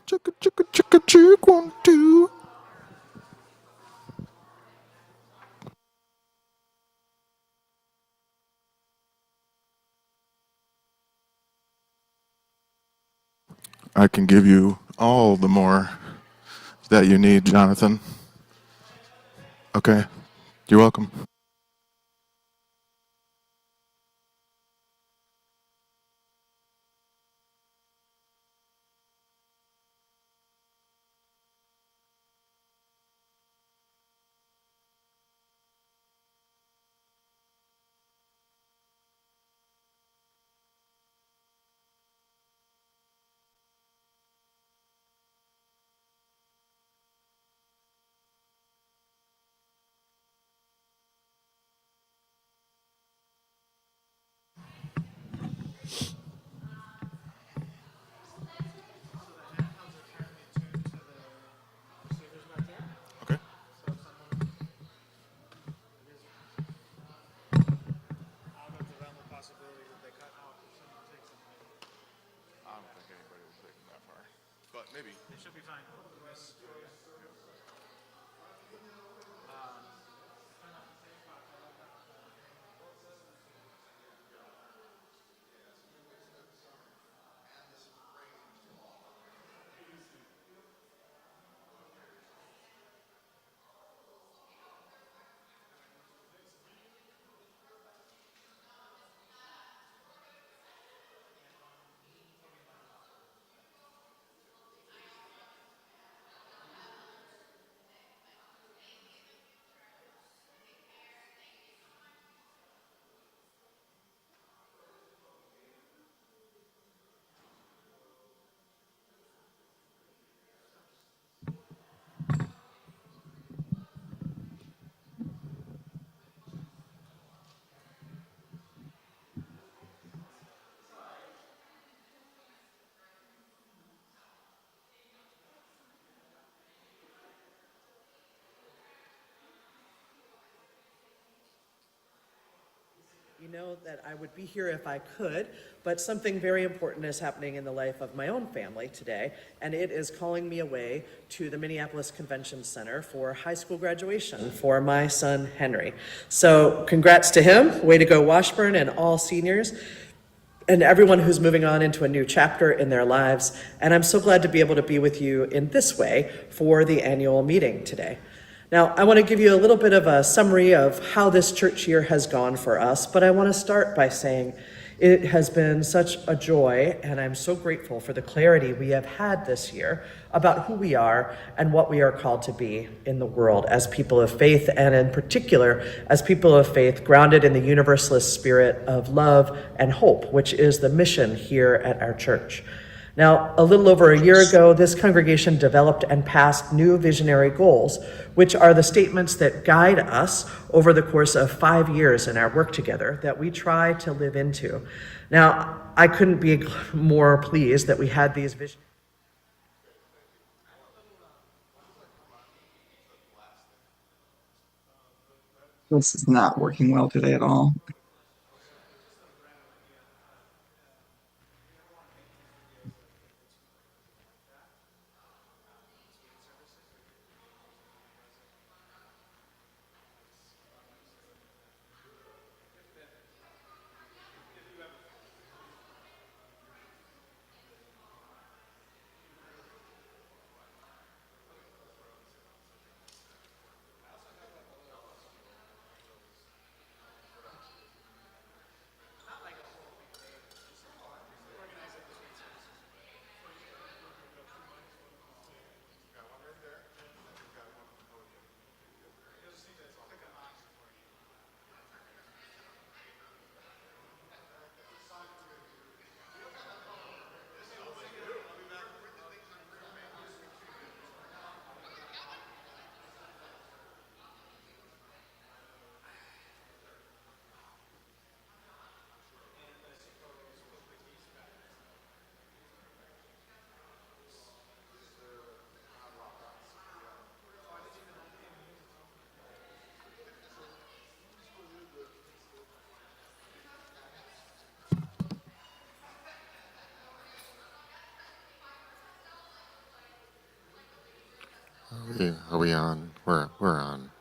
Chicka chicka chicka chick 1 2. I can give you all the more that you need, Jonathan. Okay, you're welcome. Okay. I don't think anybody will take them that far, but maybe. You know that I would be here if I could, but something very important is happening in the life of my own family today, and it is calling me away to the Minneapolis Convention Center for high school graduation for my son, Henry. So congrats to him. Way to go, Washburn, and all seniors and everyone who's moving on into a new chapter in their lives. And I'm so glad to be able to be with you in this way for the annual meeting today. Now, I want to give you a little bit of a summary of how this church year has gone for us, but I want to start by saying it has been such a joy, and I'm so grateful for the clarity we have had this year about who we are and what we are called to be in the world as people of faith, and in particular, as people of faith grounded in the Universalist spirit of love and hope, which is the mission here at our church. Now, a little over a year ago, this congregation developed and passed new visionary goals, which are the statements that guide us over the course of 5 years in our work together that we try to live into. Now, I couldn't be more pleased that we had these visions. This is not working well today at all. Are we on? We're on.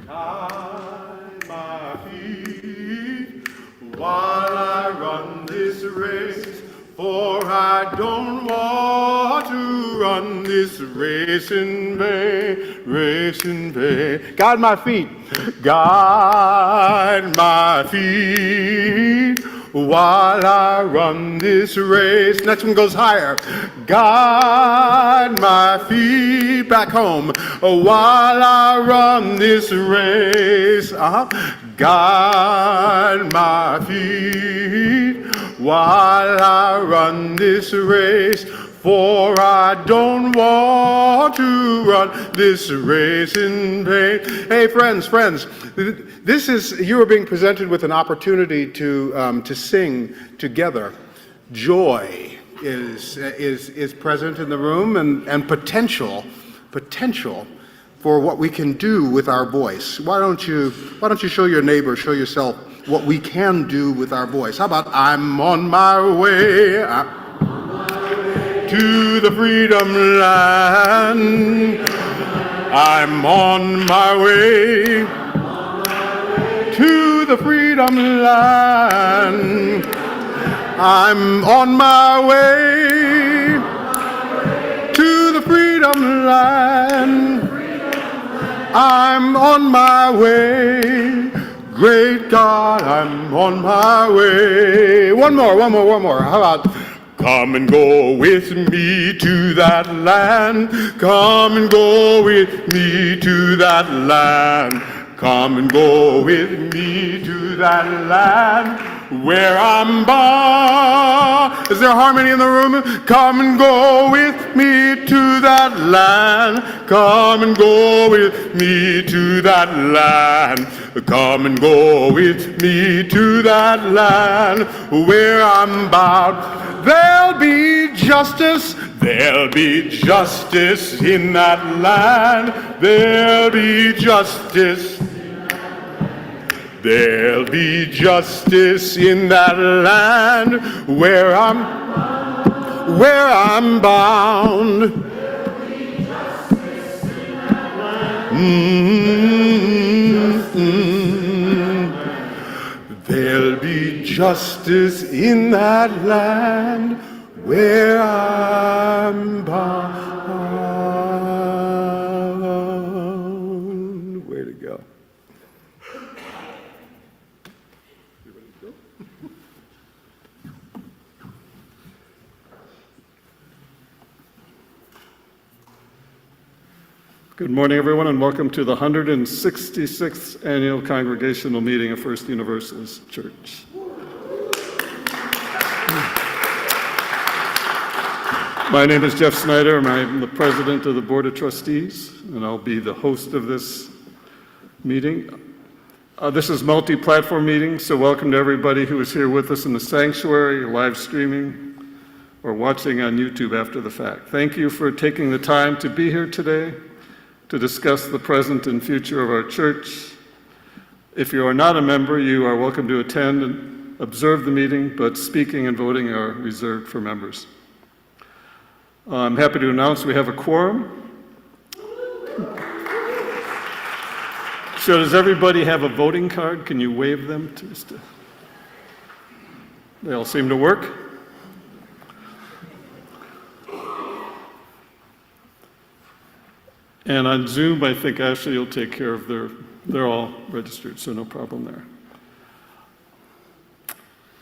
Guide my feet while I run this race, for I don't want to run this race in vain, race in vain. Guide my feet, guide my feet while I run this race. Next one goes higher. Guide my feet back home while I run this race. Guide my feet while I run this race, for I don't want to run this race in vain. Hey, friends, you are being presented with an opportunity to sing together. Joy is present in the room, and potential for what we can do with our voice. Why don't you show your neighbor, show yourself what we can do with our voice? How about I'm on my way to the freedom land. I'm on my way to the freedom land. I'm on my way to the freedom land. I'm on my way. Great God, I'm on my way. One more. How about come and go with me to that land. Come and go with me to that land. Come and go with me to that land where I'm bound. Is there harmony in the room? Come and go with me to that land. Come and go with me to that land. Come and go with me to that land where I'm bound. There'll be justice in that land. There'll be justice. There'll be justice in that land where I'm bound. There'll be justice in that land where I'm bound. Way to go. Good morning, everyone, and welcome to the 166th Annual Congregational Meeting of First Universalist Church. My name is Jeff Snyder, and I'm the President of the Board of Trustees, and I'll be the host of this meeting. This is multi-platform meeting, so welcome to everybody who is here with us in the sanctuary, live streaming, or watching on YouTube after the fact. Thank you for taking the time to be here today to discuss the present and future of our church. If you are not a member, you are welcome to attend and observe the meeting, but speaking and voting are reserved for members. I'm happy to announce we have a quorum. So does everybody have a voting card? Can you wave them? They all seem to work. And on Zoom, I think Ashley will take care of they're all registered, so no problem there.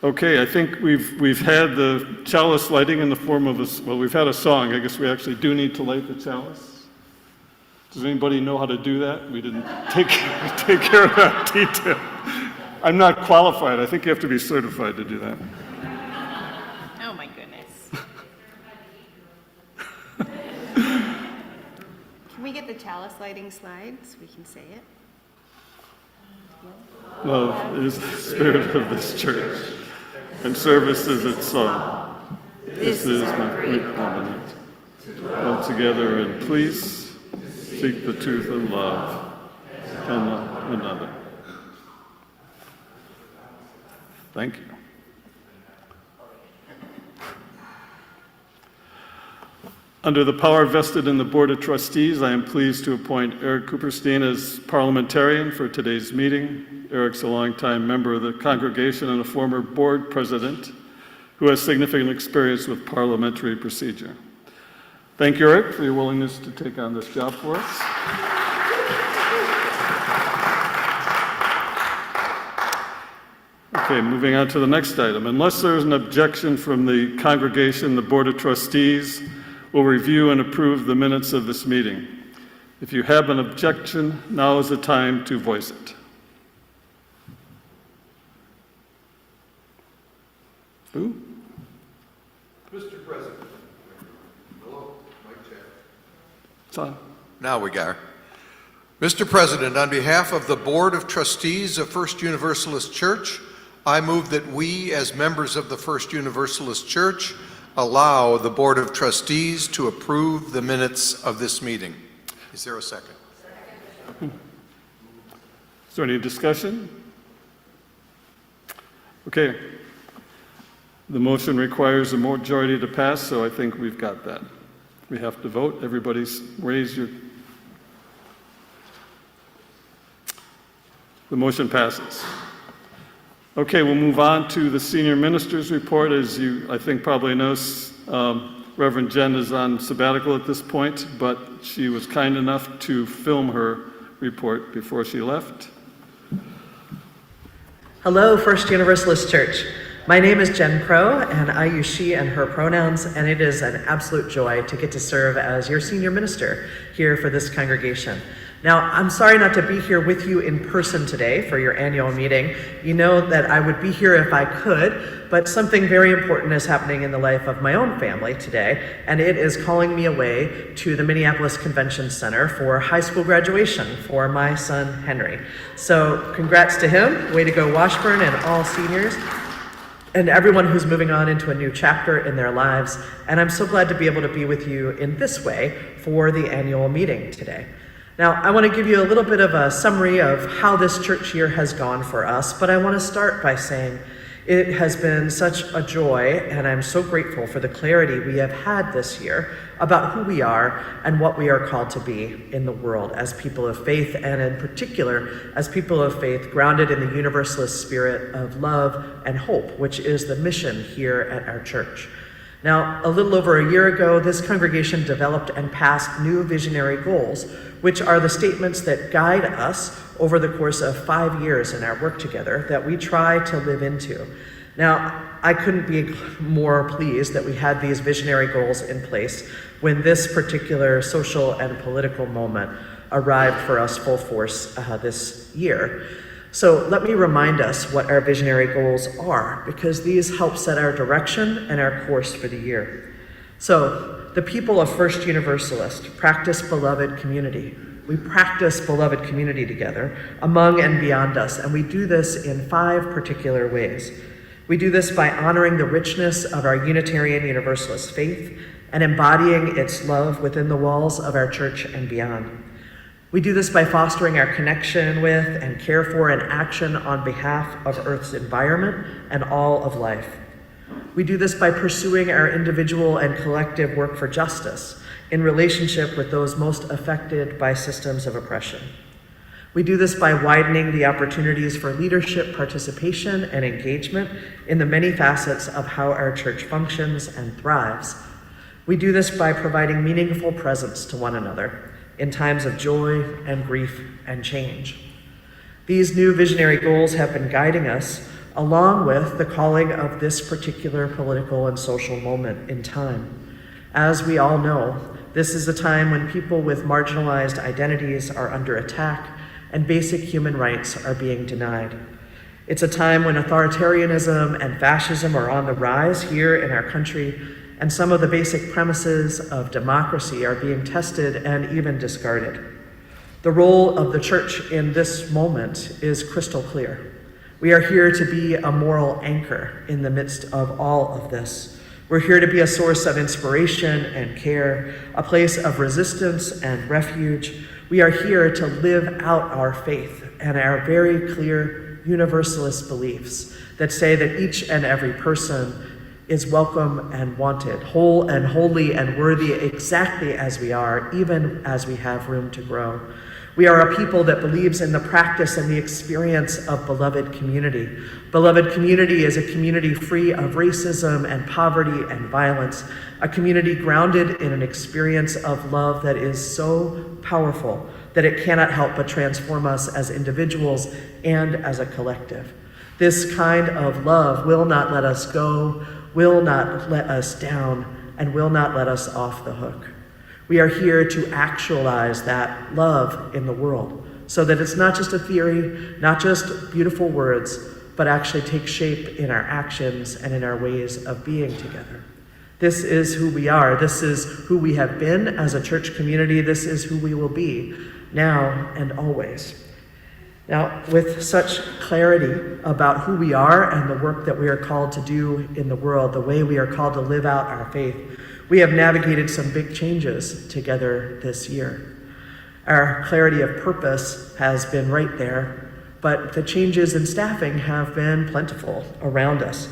Okay, I think we've had the chalice lighting in the form of we've had a song. I guess we actually do need to light the chalice. Does anybody know how to do that? We didn't take care of that detail. I'm not qualified. I think you have to be certified to do that. Oh my goodness. Can we get the chalice lighting slide so we can say it? Love is the spirit of this church, and service is its song. This is my great covenant. Come together and please seek the truth and love and love another. Thank you. Under the power vested in the Board of Trustees, I am pleased to appoint Eric Cooperstein as parliamentarian for today's meeting. Eric's a longtime member of the congregation and a former board president who has significant experience with parliamentary procedure. Thank you, Eric, for your willingness to take on this job for us. Okay, moving on to the next item. Unless there is an objection from the congregation, the Board of Trustees will review and approve the minutes of this meeting. If you have an objection, now is the time to voice it. Who? Mr. President. Hello, mic check. It's on. Now we got her. Mr. President, on behalf of the Board of Trustees of First Universalist Church, I move that we, as members of the First Universalist Church, allow the Board of Trustees to approve the minutes of this meeting. Is there a second? Is there any discussion? Okay. The motion requires a majority to pass, so I think we've got that. We have to vote. Everybody's raise your... The motion passes. Okay, we'll move on to the senior minister's report. As you, I think, probably know, Reverend Jen is on sabbatical at this point, but she was kind enough to film her report before she left. Hello, First Universalist Church. My name is Jen Crow, and I use she and her pronouns, and it is an absolute joy to get to serve as your senior minister here for this congregation. Now, I'm sorry not to be here with you in person today for your annual meeting. You know that I would be here if I could, but something very important is happening in the life of my own family today, and it is calling me away to the Minneapolis Convention Center for high school graduation for my son, Henry. So congrats to him. Way to go, Washburn, and all seniors, and everyone who's moving on into a new chapter in their lives. And I'm so glad to be able to be with you in this way for the annual meeting today. Now, I want to give you a little bit of a summary of how this church year has gone for us, but I want to start by saying it has been such a joy, and I'm so grateful for the clarity we have had this year about who we are and what we are called to be in the world as people of faith, and in particular, as people of faith grounded in the Universalist spirit of love and hope, which is the mission here at our church. Now, a little over a year ago, this congregation developed and passed new visionary goals, which are the statements that guide us over the course of 5 years in our work together that we try to live into. Now, I couldn't be more pleased that we had these visionary goals in place when this particular social and political moment arrived for us full force this year. So let me remind us what our visionary goals are, because these help set our direction and our course for the year. So the people of First Universalist practice beloved community. We practice beloved community together among and beyond us, and we do this in 5 particular ways. We do this by honoring the richness of our Unitarian Universalist faith and embodying its love within the walls of our church and beyond. We do this by fostering our connection with and care for and action on behalf of Earth's environment and all of life. We do this by pursuing our individual and collective work for justice in relationship with those most affected by systems of oppression. We do this by widening the opportunities for leadership, participation, and engagement in the many facets of how our church functions and thrives. We do this by providing meaningful presence to one another in times of joy and grief and change. These new visionary goals have been guiding us along with the calling of this particular political and social moment in time. As we all know, this is a time when people with marginalized identities are under attack and basic human rights are being denied. It's a time when authoritarianism and fascism are on the rise here in our country, and some of the basic premises of democracy are being tested and even discarded. The role of the church in this moment is crystal clear. We are here to be a moral anchor in the midst of all of this. We're here to be a source of inspiration and care, a place of resistance and refuge. We are here to live out our faith and our very clear Universalist beliefs that say that each and every person is welcome and wanted, whole and holy and worthy exactly as we are, even as we have room to grow. We are a people that believes in the practice and the experience of beloved community. Beloved community is a community free of racism and poverty and violence, a community grounded in an experience of love that is so powerful that it cannot help but transform us as individuals and as a collective. This kind of love will not let us go, will not let us down, and will not let us off the hook. We are here to actualize that love in the world so that it's not just a theory, not just beautiful words, but actually take shape in our actions and in our ways of being together. This is who we are. This is who we have been as a church community. This is who we will be now and always. Now, with such clarity about who we are and the work that we are called to do in the world, the way we are called to live out our faith, we have navigated some big changes together this year. Our clarity of purpose has been right there, but the changes in staffing have been plentiful around us.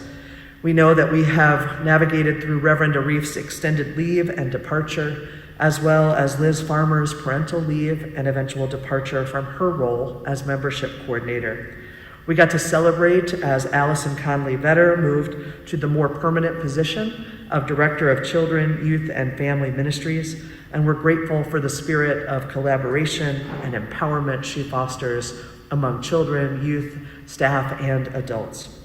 We know that we have navigated through Reverend Arif's extended leave and departure, as well as Liz Farmer's parental leave and eventual departure from her role as membership coordinator. We got to celebrate as Allison Conley-Vetter moved to the more permanent position of Director of Children, Youth, and Family Ministries, and we're grateful for the spirit of collaboration and empowerment she fosters among children, youth, staff, and adults.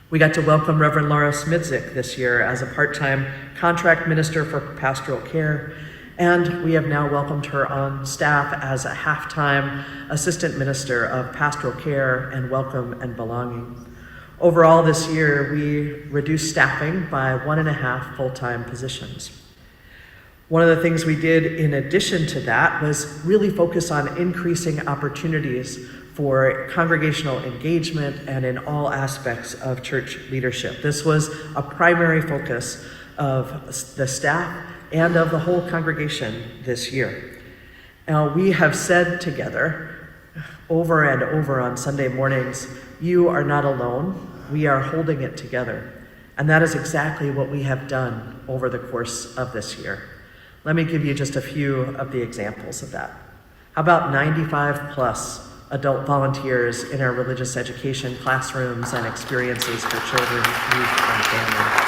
We got to welcome Reverend Laura Smidzik this year as a part-time contract minister for pastoral care, and we have now welcomed her on staff as a half-time assistant minister of pastoral care and welcome and belonging. Overall this year, we reduced staffing by 1.5 full-time positions. One of the things we did in addition to that was really focus on increasing opportunities for congregational engagement and in all aspects of church leadership. This was a primary focus of the staff and of the whole congregation this year. Now, we have said together over and over on Sunday mornings, you are not alone, we are holding it together. And that is exactly what we have done over the course of this year. Let me give you just a few of the examples of that. How about 95 plus adult volunteers in our religious education classrooms and experiences for children, youth, and families?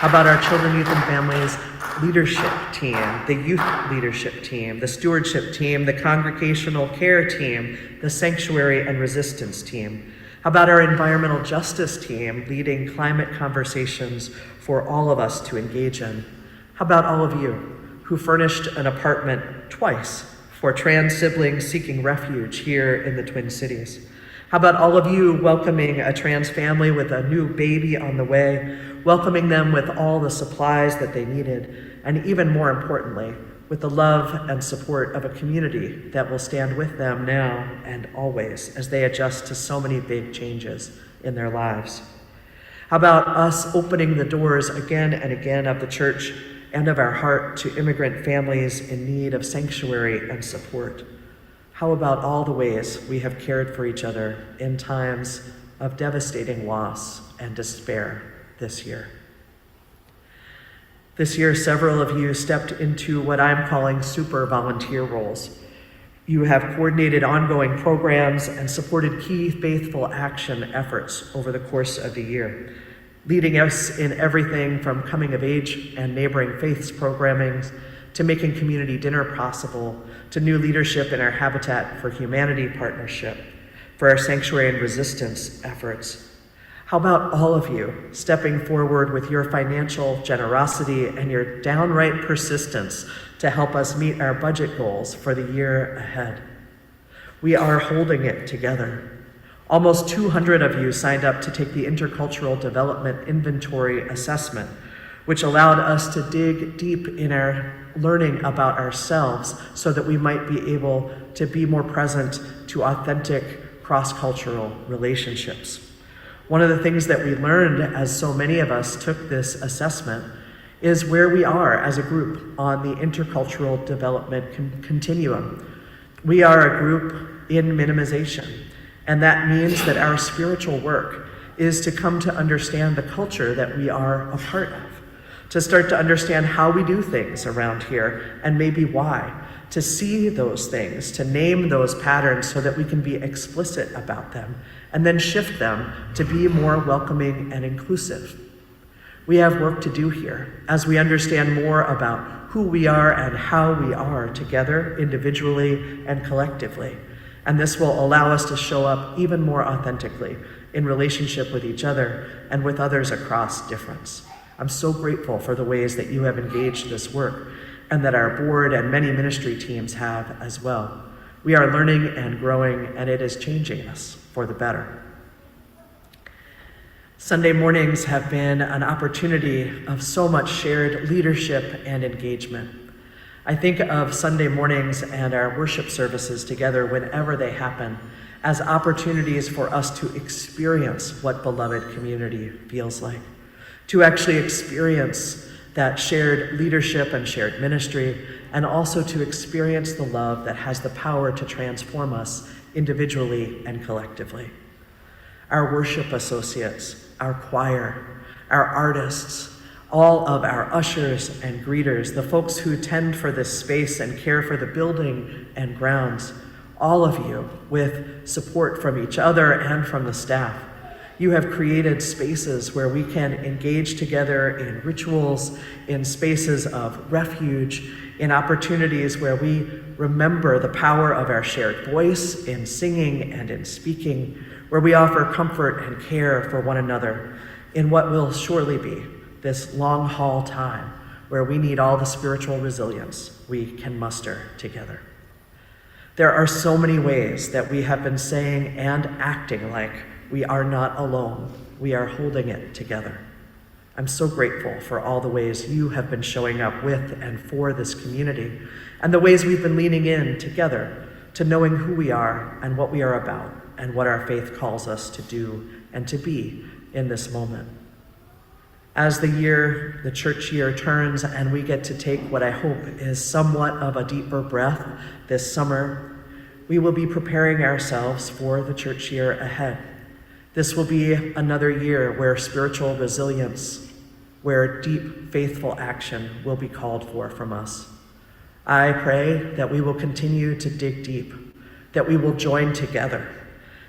How about our children, youth, and families leadership team, the youth leadership team, the stewardship team, the congregational care team, the sanctuary and resistance team? How about our environmental justice team leading climate conversations for all of us to engage in? How about all of you who furnished an apartment twice for trans siblings seeking refuge here in the Twin Cities? How about all of you welcoming a trans family with a new baby on the way, welcoming them with all the supplies that they needed, and even more importantly, with the love and support of a community that will stand with them now and always as they adjust to so many big changes in their lives? How about us opening the doors again and again of the church and of our heart to immigrant families in need of sanctuary and support? How about all the ways we have cared for each other in times of devastating loss and despair this year? This year, several of you stepped into what I'm calling super volunteer roles. You have coordinated ongoing programs and supported key faithful action efforts over the course of the year, leading us in everything from coming of age and neighboring faiths programming to making community dinner possible, to new leadership in our Habitat for Humanity partnership, for our sanctuary and resistance efforts. How about all of you stepping forward with your financial generosity and your downright persistence to help us meet our budget goals for the year ahead? We are holding it together. Almost 200 of you signed up to take the Intercultural Development Inventory Assessment, which allowed us to dig deep in our learning about ourselves so that we might be able to be more present to authentic cross-cultural relationships. One of the things that we learned as so many of us took this assessment is where we are as a group on the intercultural development continuum. We are a group in minimization, and that means that our spiritual work is to come to understand the culture that we are a part of, to start to understand how we do things around here and maybe why, to see those things, to name those patterns so that we can be explicit about them and then shift them to be more welcoming and inclusive. We have work to do here as we understand more about who we are and how we are together, individually and collectively. And this will allow us to show up even more authentically in relationship with each other and with others across difference. I'm so grateful for the ways that you have engaged this work and that our board and many ministry teams have as well. We are learning and growing, and it is changing us for the better. Sunday mornings have been an opportunity of so much shared leadership and engagement. I think of Sunday mornings and our worship services together whenever they happen as opportunities for us to experience what beloved community feels like, to actually experience that shared leadership and shared ministry, and also to experience the love that has the power to transform us individually and collectively. Our worship associates, our choir, our artists, all of our ushers and greeters, the folks who tend for this space and care for the building and grounds, all of you with support from each other and from the staff. You have created spaces where we can engage together in rituals, in spaces of refuge, in opportunities where we remember the power of our shared voice in singing and in speaking, where we offer comfort and care for one another in what will surely be this long haul time where we need all the spiritual resilience we can muster together. There are so many ways that we have been saying and acting like we are not alone. We are holding it together. I'm so grateful for all the ways you have been showing up with and for this community, and the ways we've been leaning in together to knowing who we are and what we are about and what our faith calls us to do and to be in this moment. As the church year turns and we get to take what I hope is somewhat of a deeper breath this summer, we will be preparing ourselves for the church year ahead. This will be another year where spiritual resilience, where deep, faithful action will be called for from us. I pray that we will continue to dig deep, that we will join together,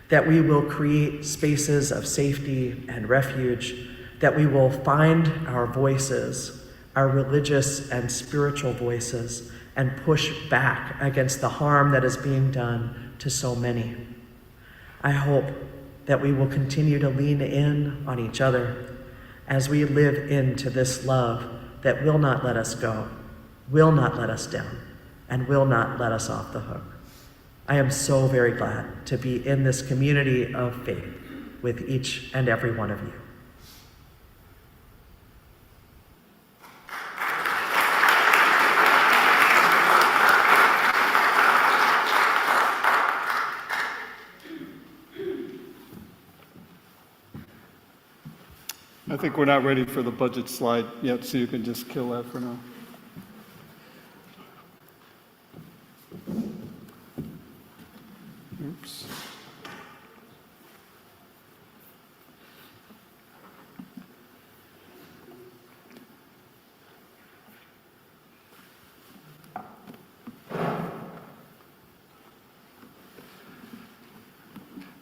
that we will create spaces of safety and refuge, that we will find our voices, our religious and spiritual voices, and push back against the harm that is being done to so many. I hope that we will continue to lean in on each other as we live into this love that will not let us go, will not let us down, and will not let us off the hook. I am so very glad to be in this community of faith with each and every one of you. I think we're not ready for the budget slide yet, so you can just kill that for now. Oops.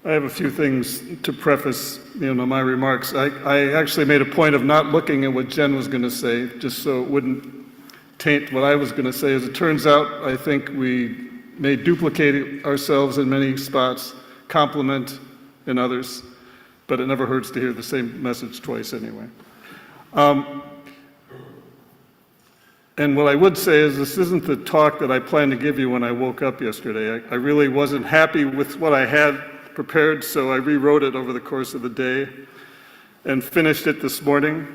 I have a few things to preface, my remarks. I actually made a point of not looking at what Jen was going to say, just so it wouldn't taint what I was going to say. As it turns out, I think we may duplicate ourselves in many spots, compliment in others, but it never hurts to hear the same message twice anyway. And what I would say is this isn't the talk that I planned to give you when I woke up yesterday. I really wasn't happy with what I had prepared, so I rewrote it over the course of the day and finished it this morning.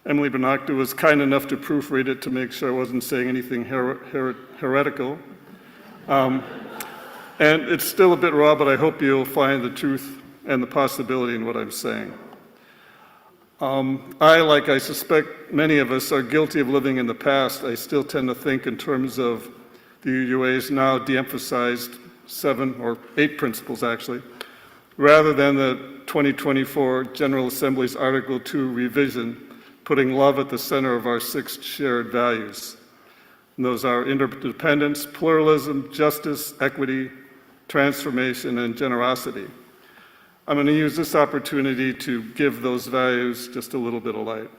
Emily Benocta was kind enough to proofread it to make sure I wasn't saying anything heretical. And it's still a bit raw, but I hope you'll find the truth and the possibility in what I'm saying. Like I suspect many of us, are guilty of living in the past. I still tend to think in terms of the UUA's now de-emphasized 7 or 8 principles, actually, rather than the 2024 General Assembly's Article 2 revision, putting love at the center of our 6 shared values. And those are interdependence, pluralism, justice, equity, transformation, and generosity. I'm going to use this opportunity to give those values just a little bit of light.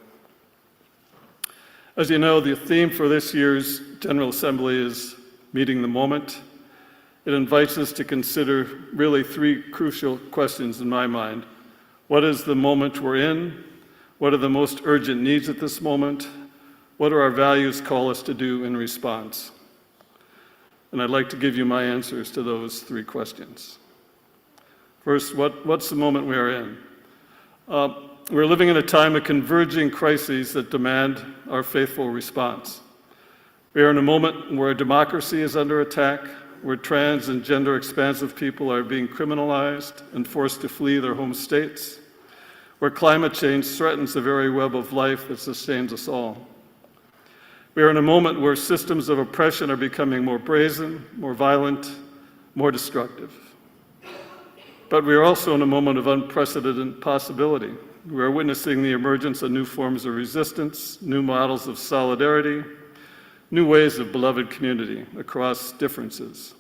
As you know, the theme for this year's General Assembly is meeting the moment. It invites us to consider really 3 crucial questions in my mind. What is the moment we're in? What are the most urgent needs at this moment? What do our values call us to do in response? And I'd like to give you my answers to those 3 questions. First, what's the moment we are in? We're living in a time of converging crises that demand our faithful response. We are in a moment where democracy is under attack, where trans and gender expansive people are being criminalized and forced to flee their home states, where climate change threatens the very web of life that sustains us all. We are in a moment where systems of oppression are becoming more brazen, more violent, more destructive. But we are also in a moment of unprecedented possibility. We are witnessing the emergence of new forms of resistance, new models of solidarity, new ways of beloved community across differences.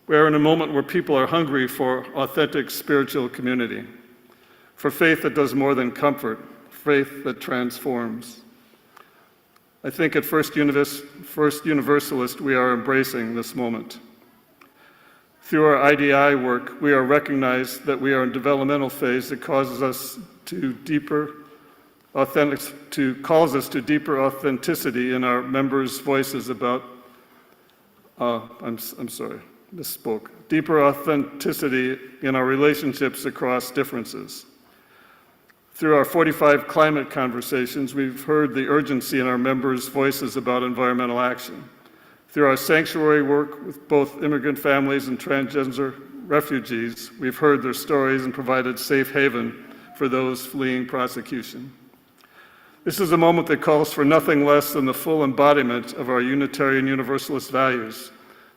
We are in a moment where people are hungry for authentic spiritual community, for faith that does more than comfort, faith that transforms. I think at First Universalist, we are embracing this moment. Through our IDI work, we are recognized that we are in a developmental phase that causes us to deeper authenticity in our members' voices about, deeper authenticity in our relationships across differences. Through our 45 climate conversations, we've heard the urgency in our members' voices about environmental action. Through our sanctuary work with both immigrant families and transgender refugees, we've heard their stories and provided safe haven for those fleeing persecution. This is a moment that calls for nothing less than the full embodiment of our Unitarian Universalist values,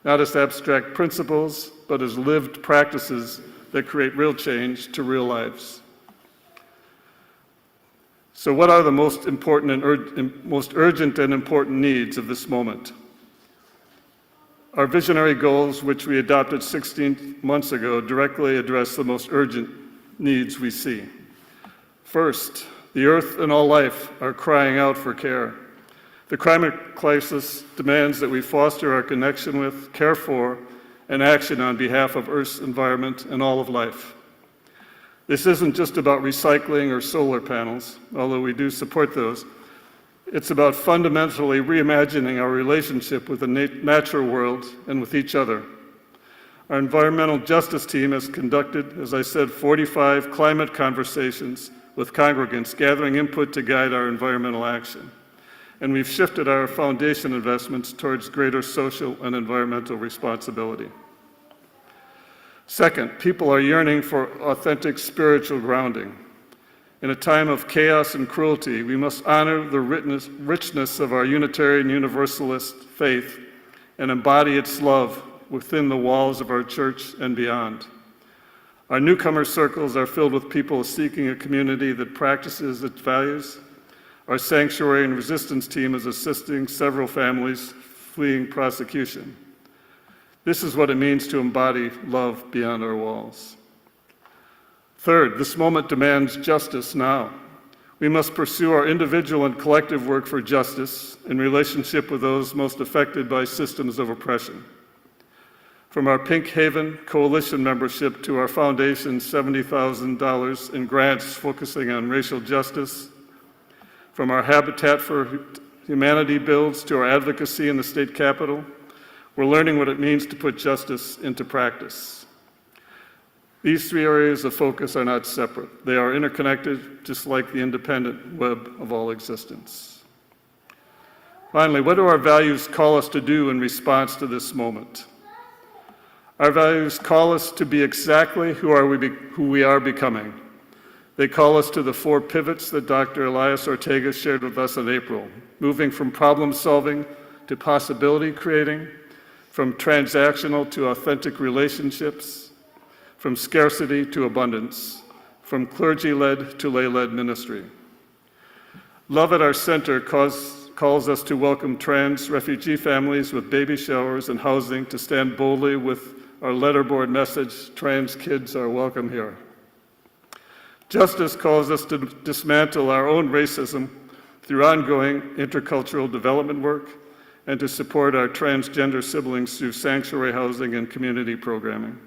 not as abstract principles, but as lived practices that create real change to real lives. So what are the most important and most urgent and important needs of this moment? Our visionary goals, which we adopted 16 months ago, directly address the most urgent needs we see. First, the earth and all life are crying out for care. The climate crisis demands that we foster our connection with, care for, and action on behalf of Earth's environment and all of life. This isn't just about recycling or solar panels, although we do support those. It's about fundamentally reimagining our relationship with the natural world and with each other. Our environmental justice team has conducted, as I said, 45 climate conversations with congregants, gathering input to guide our environmental action. And we've shifted our foundation investments towards greater social and environmental responsibility. Second, people are yearning for authentic spiritual grounding. In a time of chaos and cruelty, we must honor the richness of our Unitarian Universalist faith and embody its love within the walls of our church and beyond. Our newcomer circles are filled with people seeking a community that practices its values. Our sanctuary and resistance team is assisting several families fleeing prosecution. This is what it means to embody love beyond our walls. Third, this moment demands justice now. We must pursue our individual and collective work for justice in relationship with those most affected by systems of oppression. From our Pink Haven Coalition membership to our foundation's $70,000 in grants focusing on racial justice, from our Habitat for Humanity builds to our advocacy in the state capitol, we're learning what it means to put justice into practice. These 3 areas of focus are not separate. They are interconnected, just like the independent web of all existence. Finally, what do our values call us to do in response to this moment? Our values call us to be exactly who we are becoming. They call us to the 4 pivots that Dr. Elias Ortega shared with us in April, moving from problem solving to possibility creating, from transactional to authentic relationships, from scarcity to abundance, from clergy-led to lay-led ministry. Love at our center calls us to welcome trans refugee families with baby showers and housing, to stand boldly with our letterboard message, "Trans kids are welcome here." Justice calls us to dismantle our own racism through ongoing intercultural development work, and to support our transgender siblings through sanctuary housing and community programming.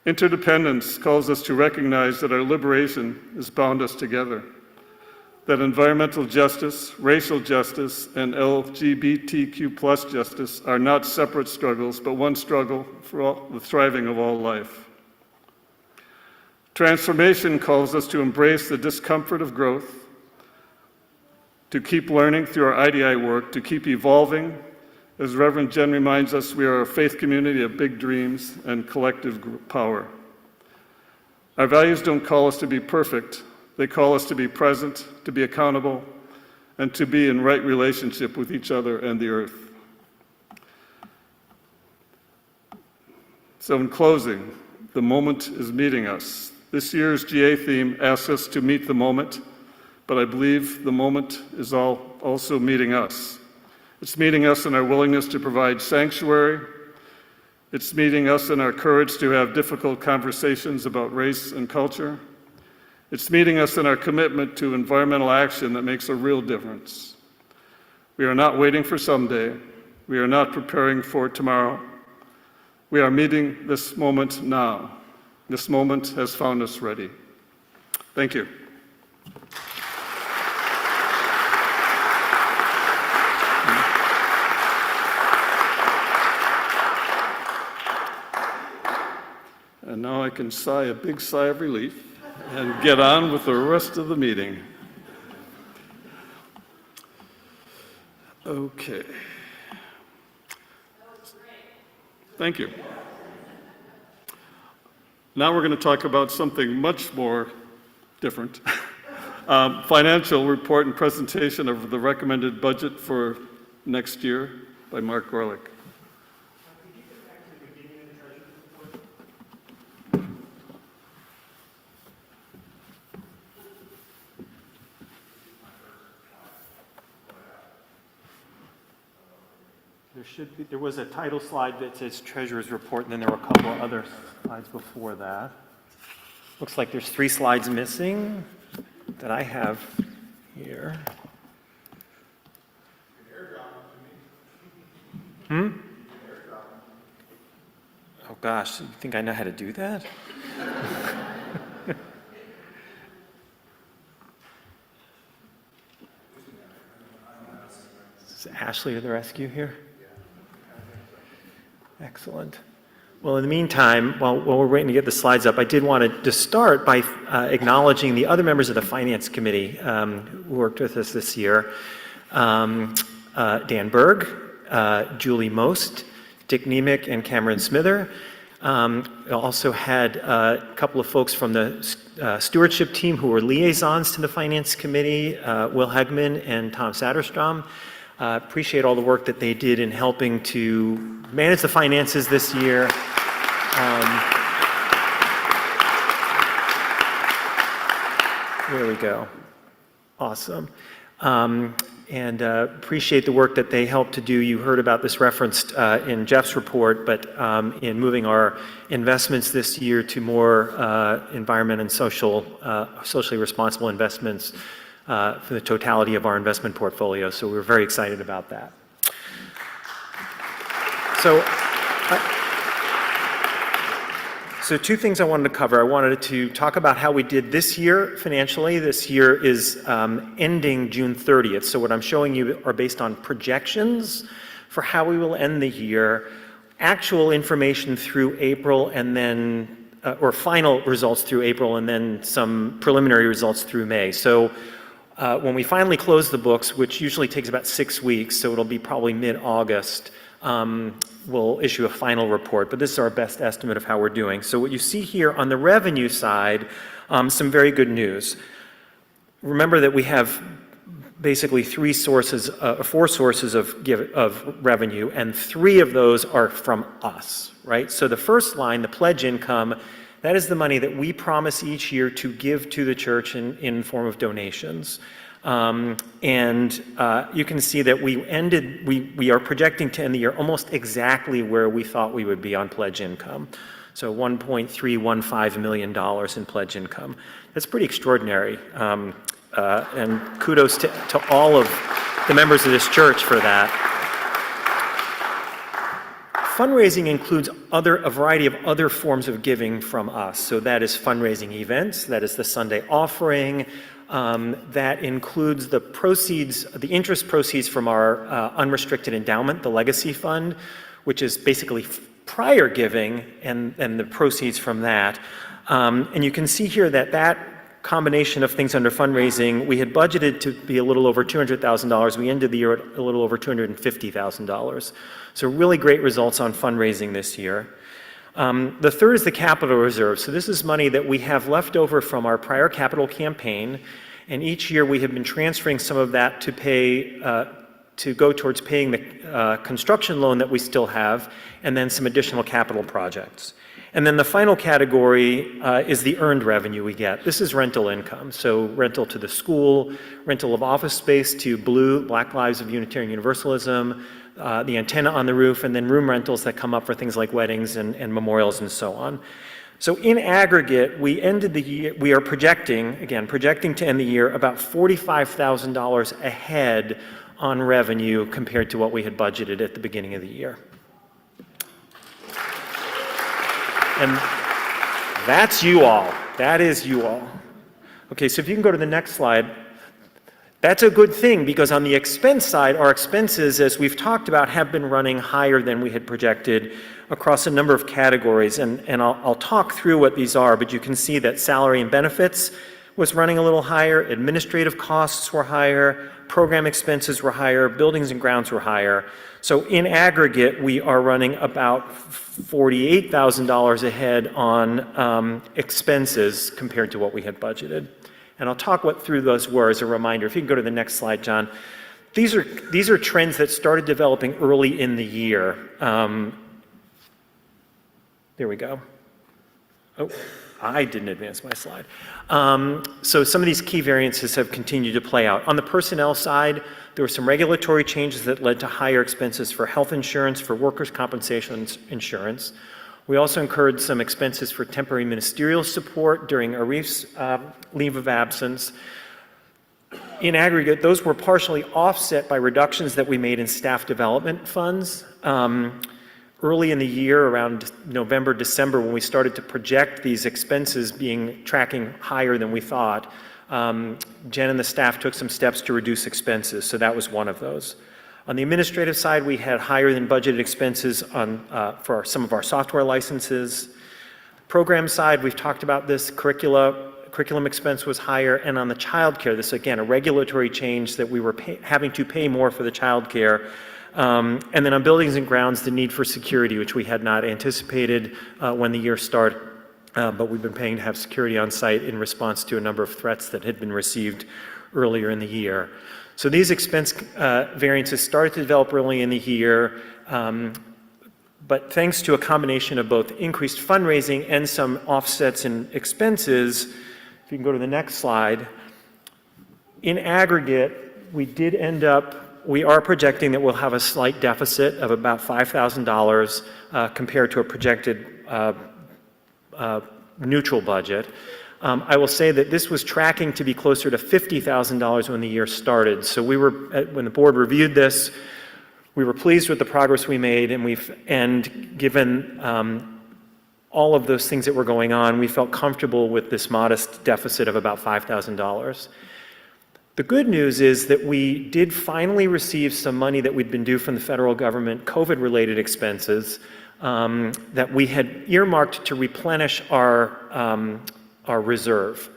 Interdependence calls us to recognize that our liberation has bound us together, that environmental justice, racial justice, and LGBTQ+ justice are not separate struggles, but one struggle for the thriving of all life. Transformation calls us to embrace the discomfort of growth, to keep learning through our IDI work, to keep evolving. As Reverend Jen reminds us, we are a faith community of big dreams and collective power. Our values don't call us to be perfect. They call us to be present, to be accountable, and to be in right relationship with each other and the earth. So in closing, the moment is meeting us. This year's GA theme asks us to meet the moment, but I believe the moment is also meeting us. It's meeting us in our willingness to provide sanctuary. It's meeting us in our courage to have difficult conversations about race and culture. It's meeting us in our commitment to environmental action that makes a real difference. We are not waiting for someday. We are not preparing for tomorrow. We are meeting this moment now. This moment has found us ready. Thank you. And now I can sigh a big sigh of relief and get on with the rest of the meeting. Okay. Thank you. Now we're going to talk about something much more different. Financial report and presentation of the recommended budget for next year by Mark Gorlick. There was a title slide that says Treasurer's Report, and then there were a couple of other slides before that. Looks like there's 3 slides missing that I have here. Oh gosh, you think I know how to do that? Is Ashley to the rescue here? Excellent. Well, in the meantime, while we're waiting to get the slides up, I did want to start by acknowledging the other members of the Finance Committee who worked with us this year. Dan Berg, Julie Most, Dick Nemick, and Cameron Smither. Also had a couple of folks from the stewardship team who were liaisons to the Finance Committee, Will Hegman and Tom Satterstrom. Appreciate all the work that they did in helping to manage the finances this year. There we go. Awesome. And appreciate the work that they helped to do. You heard about this referenced in Jeff's report, but in moving our investments this year to more environment and socially responsible investments for the totality of our investment portfolio. So we're very excited about that. So 2 things I wanted to cover. I wanted to talk about how we did this year financially. This year is ending June 30th. So what I'm showing you are based on projections for how we will end the year, actual information through April, and then, or final results through April, and then some preliminary results through May. So when we finally close the books, which usually takes about 6 weeks, so it'll be probably mid-August, we'll issue a final report, but this is our best estimate of how we're doing. So what you see here on the revenue side, some very good news. Remember that we have basically four sources of revenue, and 3 of those are from us, right? So the first line, the pledge income, that is the money that we promise each year to give to the church in form of donations. You can see that we are projecting to end the year almost exactly where we thought we would be on pledge income. So $1.315 million in pledge income. That's pretty extraordinary. And kudos to all of the members of this church for that. Fundraising includes a variety of other forms of giving from us. So that is fundraising events, that is the Sunday offering, that includes the interest proceeds from our unrestricted endowment, the Legacy Fund, which is basically prior giving and the proceeds from that. And you can see here that combination of things under fundraising, we had budgeted to be a little over $200,000. We ended the year at a little over $250,000. So really great results on fundraising this year. The third is the capital reserve. So this is money that we have left over from our prior capital campaign, and each year we have been transferring some of that to go towards paying the construction loan that we still have, and then some additional capital projects. And then the final category is the earned revenue we get. This is rental income, so rental to the school, rental of office space to Blue, Black Lives of Unitarian Universalism, the antenna on the roof, and then room rentals that come up for things like weddings and memorials and so on. So in aggregate, we ended the year, we are projecting to end the year about $45,000 ahead on revenue compared to what we had budgeted at the beginning of the year. And that's you all. That is you all. Okay, so if you can go to the next slide. That's a good thing because on the expense side, our expenses, as we've talked about, have been running higher than we had projected across a number of categories. And I'll talk through what these are, but you can see that salary and benefits was running a little higher, administrative costs were higher, program expenses were higher, buildings and grounds were higher. So in aggregate, we are running about $48,000 ahead on expenses compared to what we had budgeted. And I'll talk through those were as a reminder. If you can go to the next slide, John. These are trends that started developing early in the year. There we go. Oh, I didn't advance my slide. So some of these key variances have continued to play out. On the personnel side, there were some regulatory changes that led to higher expenses for health insurance, for workers' compensation insurance. We also incurred some expenses for temporary ministerial support during Arif's leave of absence. In aggregate, those were partially offset by reductions that we made in staff development funds. Early in the year, around November, December, when we started to project these expenses tracking higher than we thought, Jen and the staff took some steps to reduce expenses, so that was one of those. On the administrative side, we had higher than budgeted expenses for some of our software licenses. Program side, we've talked about this, curriculum expense was higher, and on the childcare, this again, a regulatory change that we were having to pay more for the childcare. And then on buildings and grounds, the need for security, which we had not anticipated when the year started, but we've been paying to have security on site in response to a number of threats that had been received earlier in the year. So these expense variances started to develop early in the year, but thanks to a combination of both increased fundraising and some offsets in expenses, if you can go to the next slide, in aggregate, we are projecting that we'll have a slight deficit of about $5,000 compared to a projected neutral budget. I will say that this was tracking to be closer to $50,000 when the year started. So when the board reviewed this, we were pleased with the progress we made, and given all of those things that were going on, we felt comfortable with this modest deficit of about $5,000. The good news is that we did finally receive some money that we'd been due from the federal government, COVID-related expenses, that we had earmarked to replenish our reserve.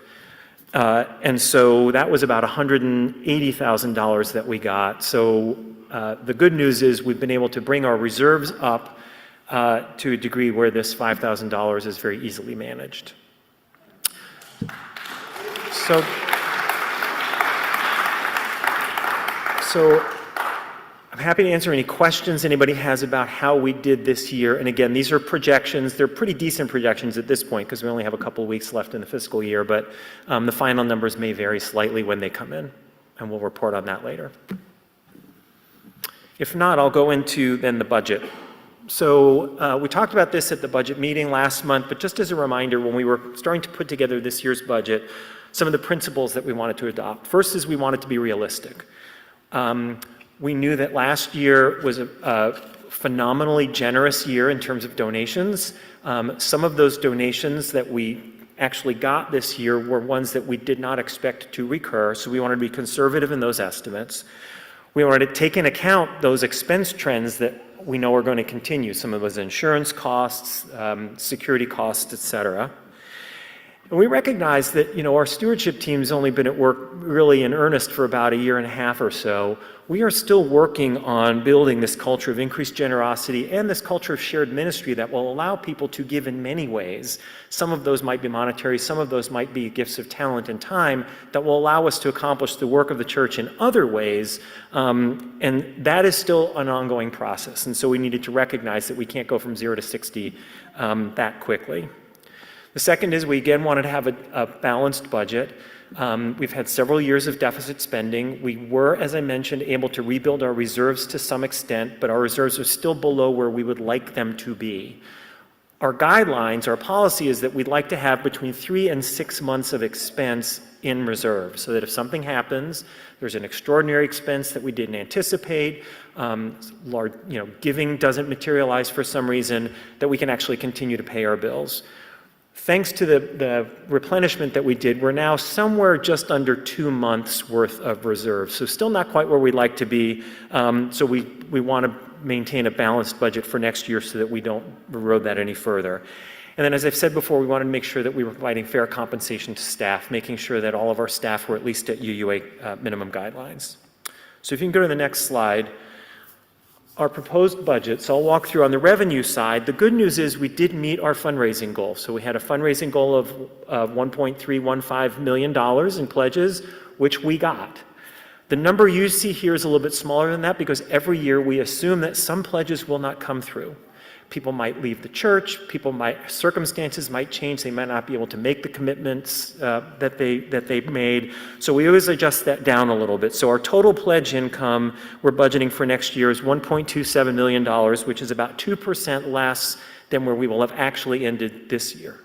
And so that was about $180,000 that we got. So the good news is we've been able to bring our reserves up to a degree where this $5,000 is very easily managed. So I'm happy to answer any questions anybody has about how we did this year. And again, these are projections. They're pretty decent projections at this point because we only have a couple of weeks left in the fiscal year, but the final numbers may vary slightly when they come in, and we'll report on that later. If not, I'll go into then the budget. So we talked about this at the budget meeting last month, but just as a reminder, when we were starting to put together this year's budget, some of the principles that we wanted to adopt. First is we wanted to be realistic. We knew that last year was a phenomenally generous year in terms of donations. Some of those donations that we actually got this year were ones that we did not expect to recur, so we wanted to be conservative in those estimates. We wanted to take into account those expense trends that we know are going to continue, some of those insurance costs, security costs, et cetera. And we recognize that, our stewardship team's only been at work really in earnest for about a year and a half or so. We are still working on building this culture of increased generosity and this culture of shared ministry that will allow people to give in many ways. Some of those might be monetary, some of those might be gifts of talent and time that will allow us to accomplish the work of the church in other ways. And that is still an ongoing process. And so we needed to recognize that we can't go from 0 to 60 that quickly. The second is we again wanted to have a balanced budget. We've had several years of deficit spending. We were, as I mentioned, able to rebuild our reserves to some extent, but our reserves are still below where we would like them to be. Our guidelines, our policy is that we'd like to have between 3 and 6 months of expense in reserve, so that if something happens, there's an extraordinary expense that we didn't anticipate, large, giving doesn't materialize for some reason, that we can actually continue to pay our bills. Thanks to the replenishment that we did, we're now somewhere just under 2 months worth of reserve. So still not quite where we'd like to be. So we want to maintain a balanced budget for next year so that we don't erode that any further. And then, as I've said before, we wanted to make sure that we were providing fair compensation to staff, making sure that all of our staff were at least at UUA minimum guidelines. So if you can go to the next slide. Our proposed budget, so I'll walk through on the revenue side. The good news is we did meet our fundraising goal. So we had a fundraising goal of $1.315 million in pledges, which we got. The number you see here is a little bit smaller than that because every year we assume that some pledges will not come through. People might leave the church, circumstances might change, they might not be able to make the commitments that they made. So we always adjust that down a little bit. So our total pledge income we're budgeting for next year is $1.27 million, which is about 2% less than where we will have actually ended this year.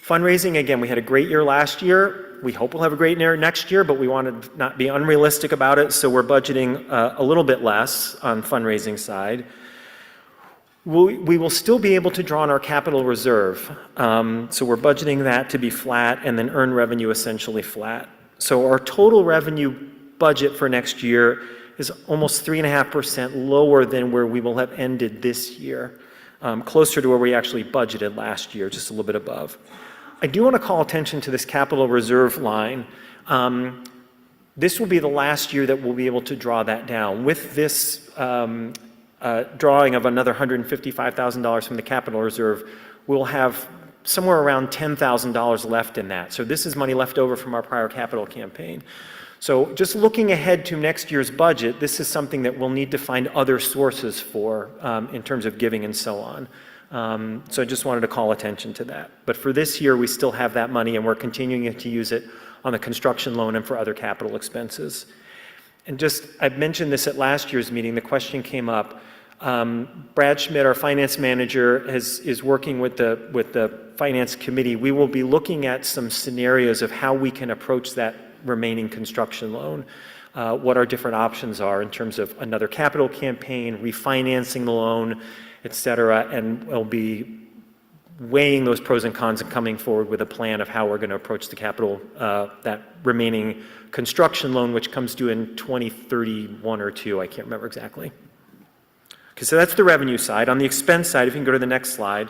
Fundraising, again, we had a great year last year. We hope we'll have a great year next year, but we want to not be unrealistic about it, so we're budgeting a little bit less on fundraising side. We will still be able to draw on our capital reserve. So we're budgeting that to be flat and then earn revenue essentially flat. So our total revenue budget for next year is almost 3.5% lower than where we will have ended this year, closer to where we actually budgeted last year, just a little bit above. I do want to call attention to this capital reserve line. This will be the last year that we'll be able to draw that down. With this drawing of another $155,000 from the capital reserve, we'll have somewhere around $10,000 left in that. So this is money left over from our prior capital campaign. So just looking ahead to next year's budget, this is something that we'll need to find other sources for in terms of giving and so on. So I just wanted to call attention to that. But for this year, we still have that money and we're continuing to use it on the construction loan and for other capital expenses. And I mentioned this at last year's meeting, the question came up. Brad Schmidt, our finance manager, is working with the finance committee. We will be looking at some scenarios of how we can approach that remaining construction loan, what our different options are in terms of another capital campaign, refinancing the loan, et cetera, and we'll be weighing those pros and cons and coming forward with a plan of how we're going to approach the capital, that remaining construction loan, which comes due in 2031 or 2, I can't remember exactly. Okay, so that's the revenue side. On the expense side, if you can go to the next slide,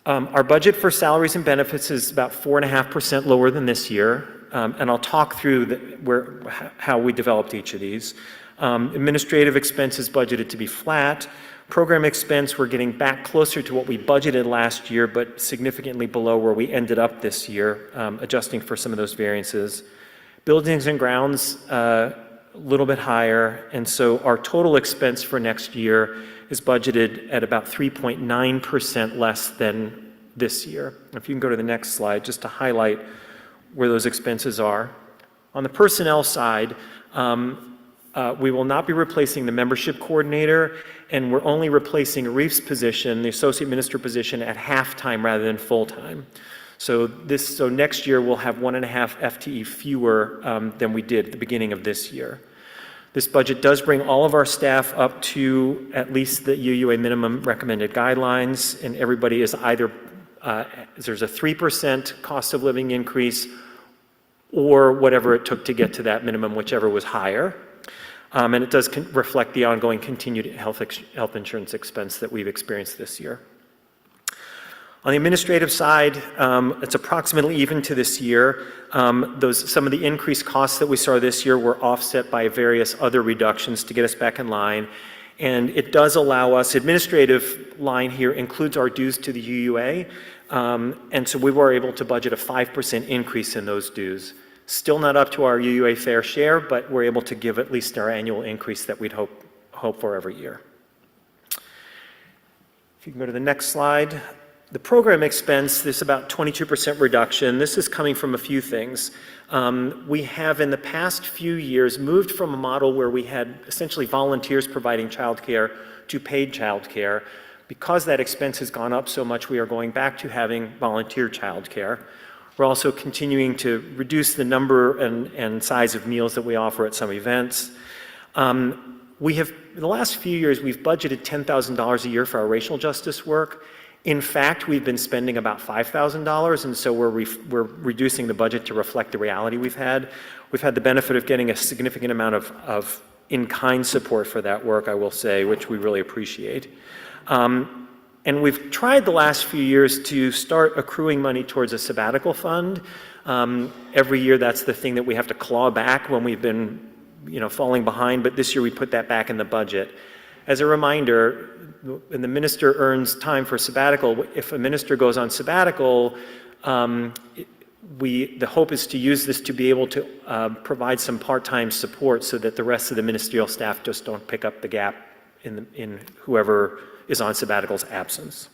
our budget for salaries and benefits is about 4.5% lower than this year, and I'll talk through how we developed each of these. Administrative expenses budgeted to be flat. Program expense, we're getting back closer to what we budgeted last year, but significantly below where we ended up this year, adjusting for some of those variances. Buildings and grounds, a little bit higher, and so our total expense for next year is budgeted at about 3.9% less than this year. If you can go to the next slide, just to highlight where those expenses are. On the personnel side, we will not be replacing the membership coordinator, and we're only replacing Reef's position, the associate minister position, at half-time rather than full-time. So next year we'll have 1.5 FTE fewer than we did at the beginning of this year. This budget does bring all of our staff up to at least the UUA minimum recommended guidelines, and everybody is either, there's a 3% cost of living increase or whatever it took to get to that minimum, whichever was higher. And it does reflect the ongoing continued health insurance expense that we've experienced this year. On the administrative side, it's approximately even to this year. Some of the increased costs that we saw this year were offset by various other reductions to get us back in line. And it does allow us, administrative line here includes our dues to the UUA. And so we were able to budget a 5% increase in those dues. Still not up to our UUA fair share, but we're able to give at least our annual increase that we'd hope for every year. If you can go to the next slide. The program expense, this is about 22% reduction. This is coming from a few things. We have in the past few years moved from a model where we had essentially volunteers providing childcare to paid childcare. Because that expense has gone up so much, we are going back to having volunteer childcare. We're also continuing to reduce the number and size of meals that we offer at some events. We have, in the last few years, we've budgeted $10,000 a year for our racial justice work. In fact, we've been spending about $5,000, and so we're reducing the budget to reflect the reality we've had. We've had the benefit of getting a significant amount of in-kind support for that work, I will say, which we really appreciate. And we've tried the last few years to start accruing money towards a sabbatical fund. Every year, that's the thing that we have to claw back when we've been, falling behind, but this year we put that back in the budget. As a reminder, when the minister earns time for sabbatical, if a minister goes on sabbatical, the hope is to use this to be able to provide some part-time support so that the rest of the ministerial staff just don't pick up the gap in whoever is on sabbatical's absence.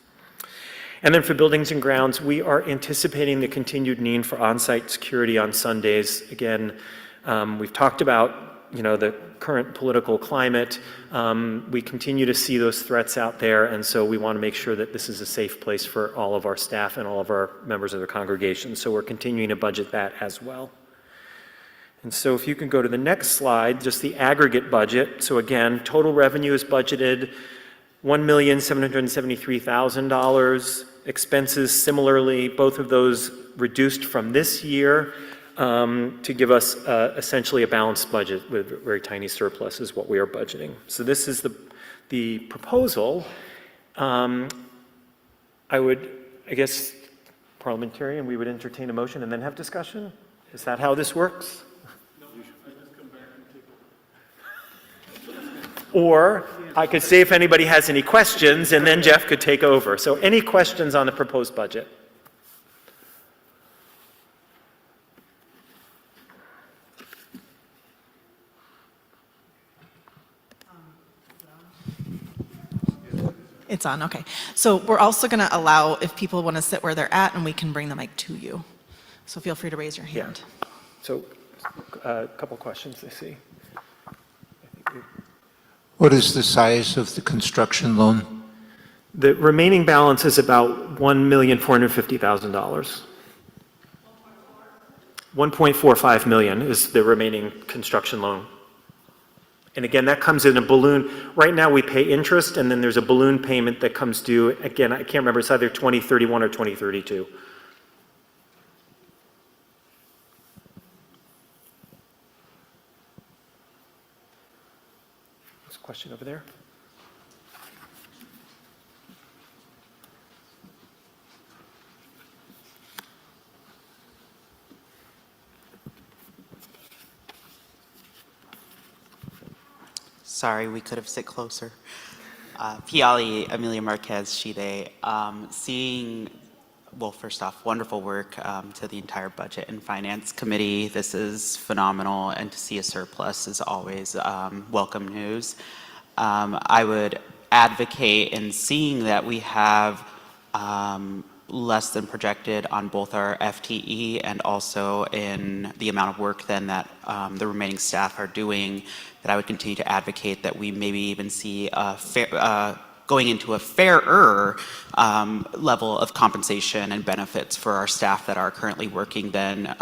And then for buildings and grounds, we are anticipating the continued need for on-site security on Sundays. Again, we've talked about the current political climate. We continue to see those threats out there, and so we want to make sure that this is a safe place for all of our staff and all of our members of the congregation. So we're continuing to budget that as well. And so if you can go to the next slide, just the aggregate budget. So again, total revenue is budgeted $1,773,000. Expenses similarly, both of those reduced from this year to give us essentially a balanced budget with a very tiny surplus is what we are budgeting. So this is the proposal. I guess, parliamentarian, we would entertain a motion and then have discussion? Is that how this works? No, I just come back and take over. Or I could say if anybody has any questions, and then Jeff could take over. So any questions on the proposed budget? It's on, okay. So we're also going to allow if people want to sit where they're at, and we can bring the mic to you. So feel free to raise your hand. Yeah. So a couple questions I see. What is the size of the construction loan? The remaining balance is about $1,450,000. 1.45 million is the remaining construction loan. And again, that comes in a balloon. Right now we pay interest, and then there's a balloon payment that comes due. Again, I can't remember, it's either 2031 or 2032. There's a question over there. Sorry, we could have sit closer. Piali, Amelia Marquez, Shide. Seeing well, first off, wonderful work to the entire Budget and Finance Committee. This is phenomenal, and to see a surplus is always welcome news. I would advocate in seeing that we have less than projected on both our FTE and also in the amount of work then that the remaining staff are doing, that I would continue to advocate that we maybe even see a fair, going into a fairer level of compensation and benefits for our staff that are currently working than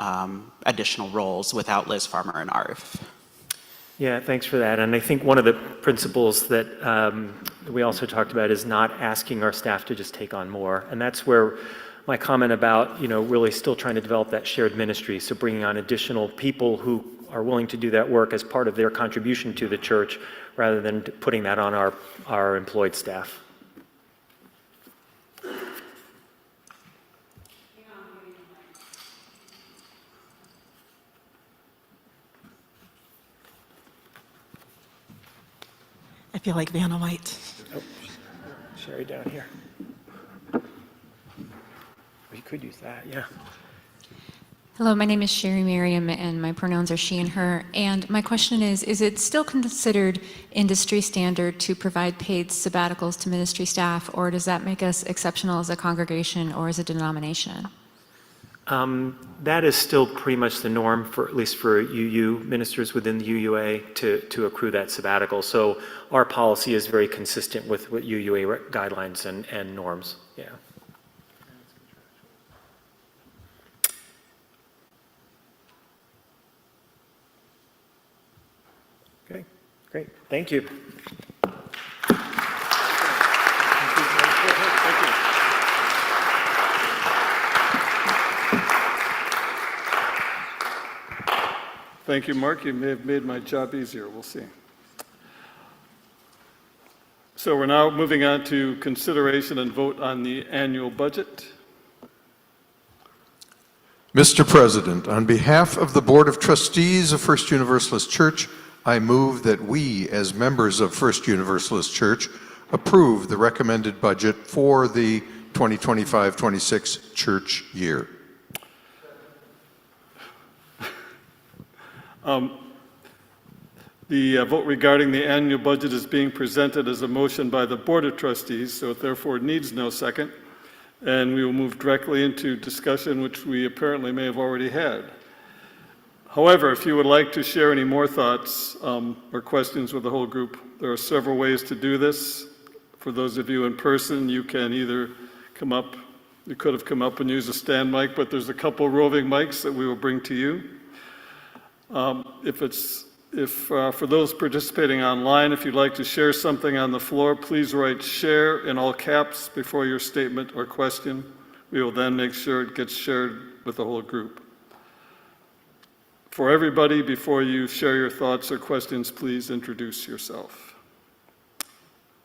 additional roles without Liz Farmer and Arif. Yeah, thanks for that. And I think one of the principles that we also talked about is not asking our staff to just take on more. And that's where my comment about, really still trying to develop that shared ministry. So bringing on additional people who are willing to do that work as part of their contribution to the church, rather than putting that on our employed staff. I feel like Vanna White. Oh, Sherry down here. We could use that, yeah. Hello, my name is Sherry Merriam, and my pronouns are she and her. And my question is it still considered industry standard to provide paid sabbaticals to ministry staff, or does that make us exceptional as a congregation or as a denomination? That is still pretty much the norm, for at least for UU ministers within the UUA, to accrue that sabbatical. So our policy is very consistent with what UUA guidelines and norms. Yeah. Okay, great. Thank you. Thank you, Mark. You may have made my job easier. We'll see. So we're now moving on to consideration and vote on the annual budget. Mr. President, on behalf of the Board of Trustees of First Universalist Church, I move that we, as members of First Universalist Church, approve the recommended budget for the 2025-26 church year. The vote regarding the annual budget is being presented as a motion by the Board of Trustees, so it therefore needs no second. And we will move directly into discussion, which we apparently may have already had. However, if you would like to share any more thoughts or questions with the whole group, there are several ways to do this. For those of you in person, you can either come up, you could have come up and used a stand mic, but there's a couple roving mics that we will bring to you. For those participating online, if you'd like to share something on the floor, please write "share" in all caps before your statement or question. We will then make sure it gets shared with the whole group. For everybody, before you share your thoughts or questions, please introduce yourself.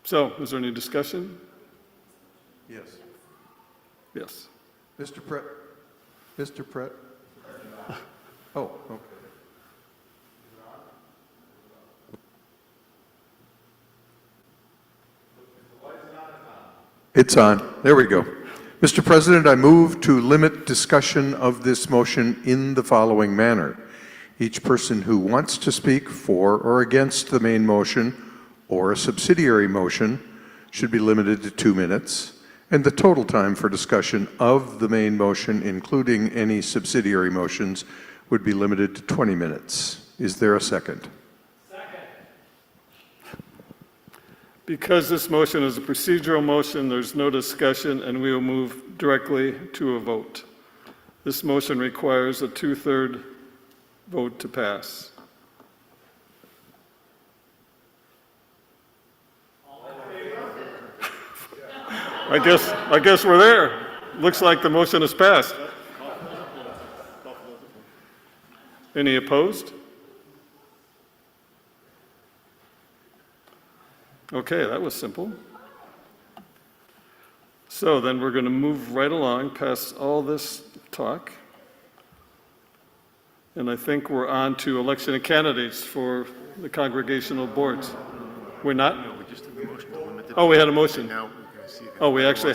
So, is there any discussion? Yes. Yes. Mr. Pratt? Oh, okay. It's on. There we go. Mr. President, I move to limit discussion of this motion in the following manner. Each person who wants to speak for or against the main motion or a subsidiary motion should be limited to 2 minutes, and the total time for discussion of the main motion, including any subsidiary motions, would be limited to 20 minutes. Is there a second? Because this motion is a procedural motion, there's no discussion, and we will move directly to a vote. This motion requires a 2/3 vote to pass. I guess we're there. Looks like the motion is passed. Any opposed? Okay, that was simple. So then we're going to move right along past all this talk. And I think we're on to election of candidates for the congregational boards. We're not? No, we just did the motion to limit the. Oh, we had a motion. Now we're going to see. Oh, we actually,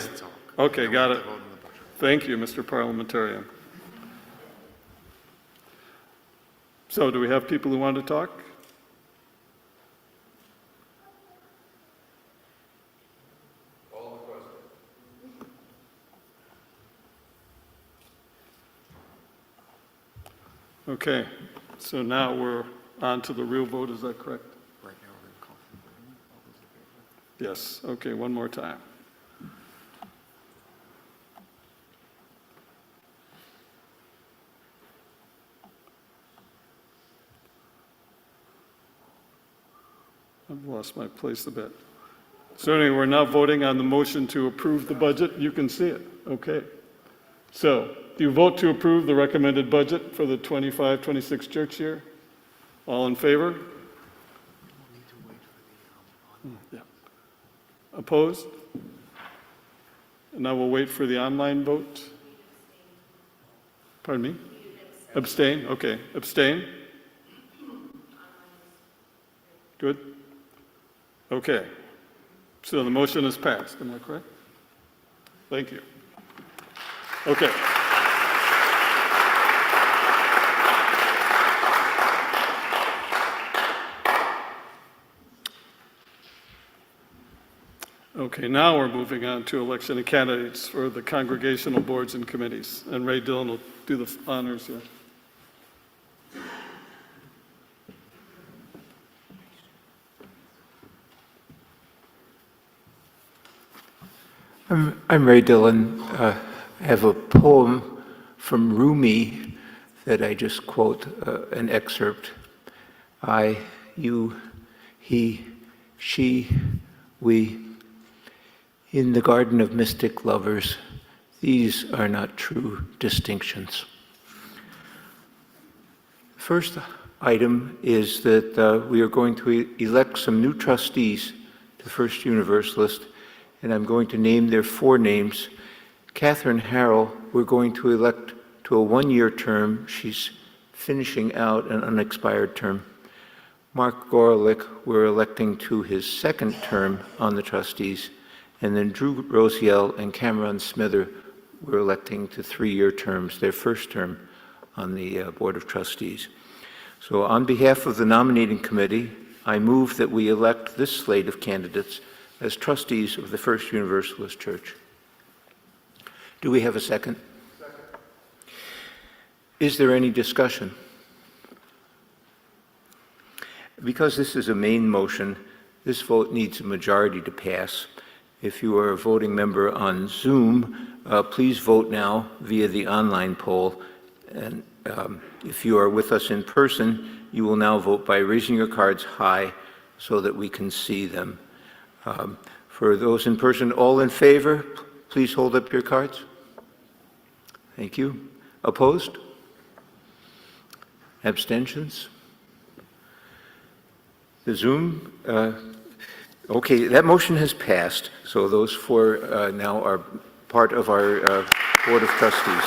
okay, got it. Thank you, Mr. Parliamentarian. So do we have people who want to talk? Okay, so now we're on to the real vote, is that correct? Right now, we're going to call for voting. All those in favor? Yes, okay, one more time. I've lost my place a bit. So anyway, we're now voting on the motion to approve the budget. You can see it, okay. So, do you vote to approve the recommended budget for the 25-26 church year? All in favor? Yeah. Opposed? And now we'll wait for the online vote. Pardon me? Abstain? Okay. Abstain? Good? Okay. So the motion is passed. Am I correct? Thank you. Okay. Okay, now we're moving on to election of candidates for the congregational boards and committees. And Ray Dillon will do the honors here. I'm Ray Dillon. I have a poem from Rumi that I just quote an excerpt. I, you, he, she, we. In the garden of mystic lovers, these are not true distinctions. First item is that we are going to elect some new trustees to First Universalist, and I'm going to name their 4 names. Catherine Harrell, we're going to elect to a 1-year term. She's finishing out an unexpired term. Mark Gorelick, we're electing to his 2nd term on the trustees. And then Drew Rosiel and Cameron Smither were electing to 3-year terms, their 1st term on the Board of Trustees. So on behalf of the nominating committee, I move that we elect this slate of candidates as trustees of the First Universalist Church. Do we have a second? Second. Is there any discussion? Because this is a main motion, this vote needs a majority to pass. If you are a voting member on Zoom, please vote now via the online poll. And if you are with us in person, you will now vote by raising your cards high so that we can see them. For those in person, all in favor, please hold up your cards. Thank you. Opposed? Abstentions? The Zoom? Okay, that motion has passed, so those 4 now are part of our Board of Trustees.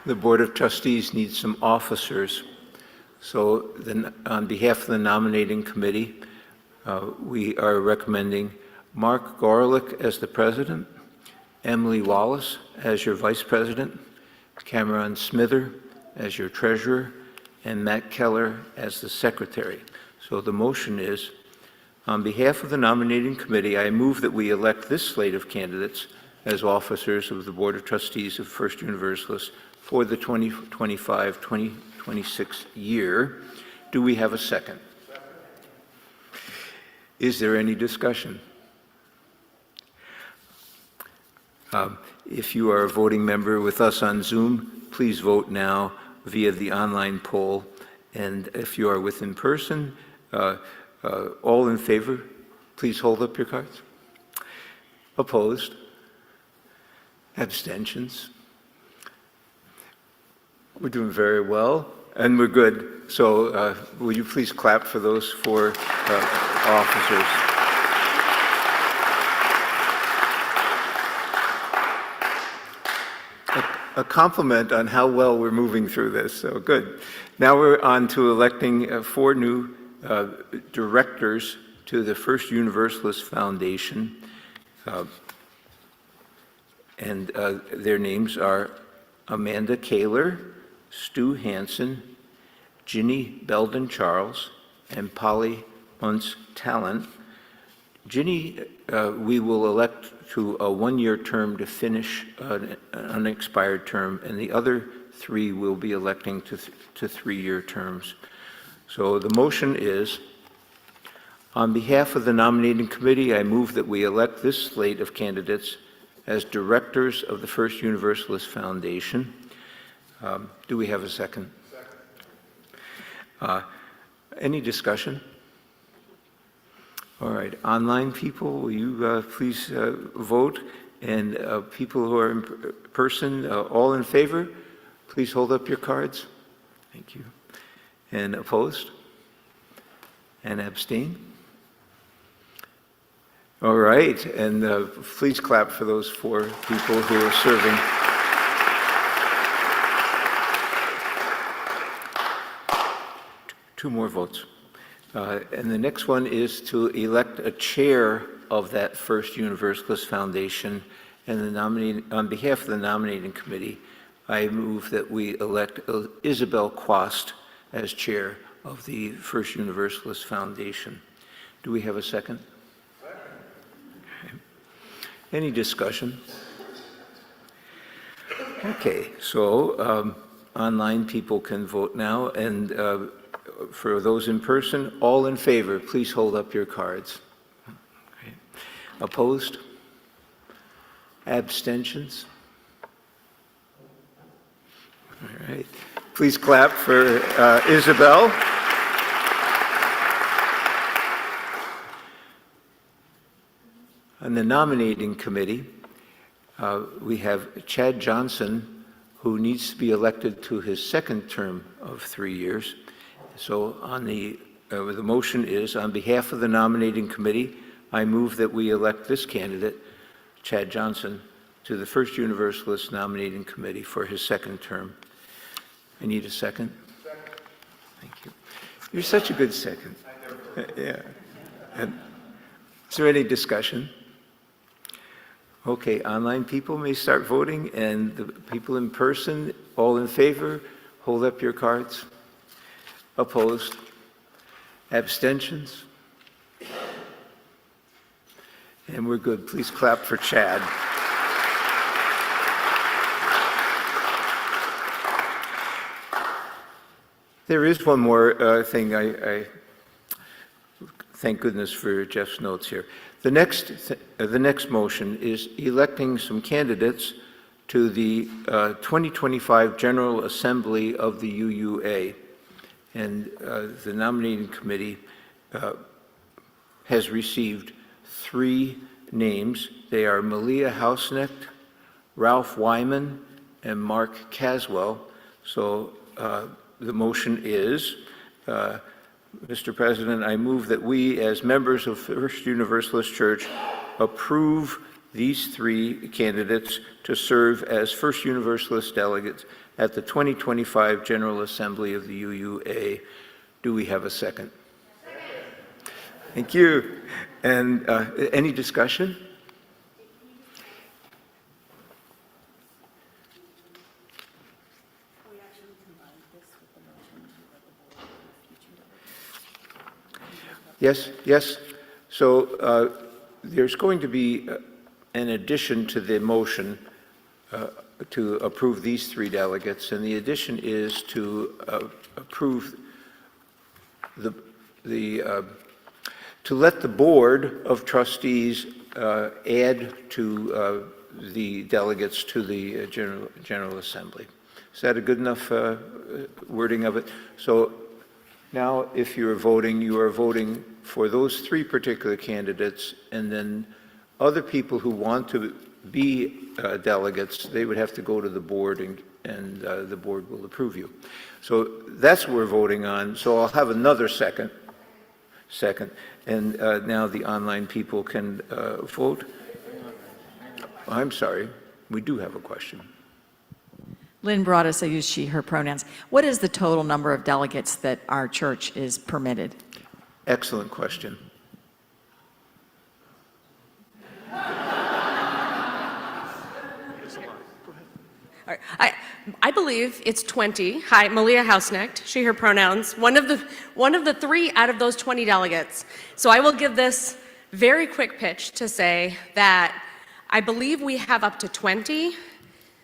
The Board of Trustees needs some officers. So then, on behalf of the nominating committee, we are recommending Mark Gorelick as the president, Emily Wallace as your vice president, Cameron Smither as your treasurer, and Matt Keller as the secretary. So the motion is, on behalf of the nominating committee, I move that we elect this slate of candidates as officers of the Board of Trustees of First Universalist for the 2025-2026 year. Do we have a second? Second. Is there any discussion? If you are a voting member with us on Zoom, please vote now via the online poll. And if you are in person, all in favor, please hold up your cards. Opposed? Abstentions? We're doing very well, and we're good. So will you please clap for those 4 officers? A compliment on how well we're moving through this, so good. Now we're on to electing 4 new directors to the First Universalist Foundation. And their names are Amanda Kaler, Stu Hansen, Ginny Belden Charles, and Polly Muntz Talent. Ginny, we will elect to a one-year term to finish an unexpired term, and the other three will be electing to three-year terms. So the motion is, on behalf of the nominating committee, I move that we elect this slate of candidates as directors of the First Universalist Foundation. Do we have a second? Any discussion? All right, online people, will you please vote? And people who are in person, all in favor, please hold up your cards. Thank you. And opposed? And abstain? All right, and please clap for those 4 people who are serving. Two more votes. And the next one is to elect a chair of that First Universalist Foundation. And on behalf of the nominating committee, I move that we elect Isabel Quast as chair of the First Universalist Foundation. Do we have a second? Okay. Any discussion? Okay, so online people can vote now, and for those in person, all in favor, please hold up your cards. Okay. Opposed? Abstentions? All right. Please clap for Isabel. On the nominating committee, we have Chad Johnson, who needs to be elected to his second term of 3 years. So on the motion is, on behalf of the nominating committee, I move that we elect this candidate, Chad Johnson, to the First Universalist Nominating Committee for his second term. I need a second. Second. Thank you. You're such a good second. Yeah. And is there any discussion? Okay, online people may start voting, and the people in person, all in favor, hold up your cards. Opposed? Abstentions? And we're good. Please clap for Chad. There is one more thing. I thank goodness for Jeff's notes here. The next motion is electing some candidates to the 2025 General Assembly of the UUA. And the nominating committee has received 3 names. They are Malia Hausnecht, Ralph Wyman, and Mark Caswell. So the motion is, Mr. President, I move that we, as members of First Universalist Church, approve these 3 candidates to serve as First Universalist delegates at the 2025 General Assembly of the UUA. Do we have a second? Thank you. And any discussion? Yes, yes. So there's going to be an addition to the motion to approve these 3 delegates, and the addition is to approve to let the Board of Trustees add to the delegates to the General Assembly. Is that a good enough wording of it? So now, if you are voting for those 3 particular candidates, and then other people who want to be delegates, they would have to go to the board, and the board will approve you. So that's what we're voting on. So I'll have another second, and now the online people can vote. I'm sorry, we do have a question. Lynn Broaddus, I use she, her pronouns. What is the total number of delegates that our church is permitted? Excellent question. believe it's 20. Hi, Malia Hausnecht, she, her pronouns. One of the 3 out of those 20 delegates. So I will give this very quick pitch to say that I believe we have up to 20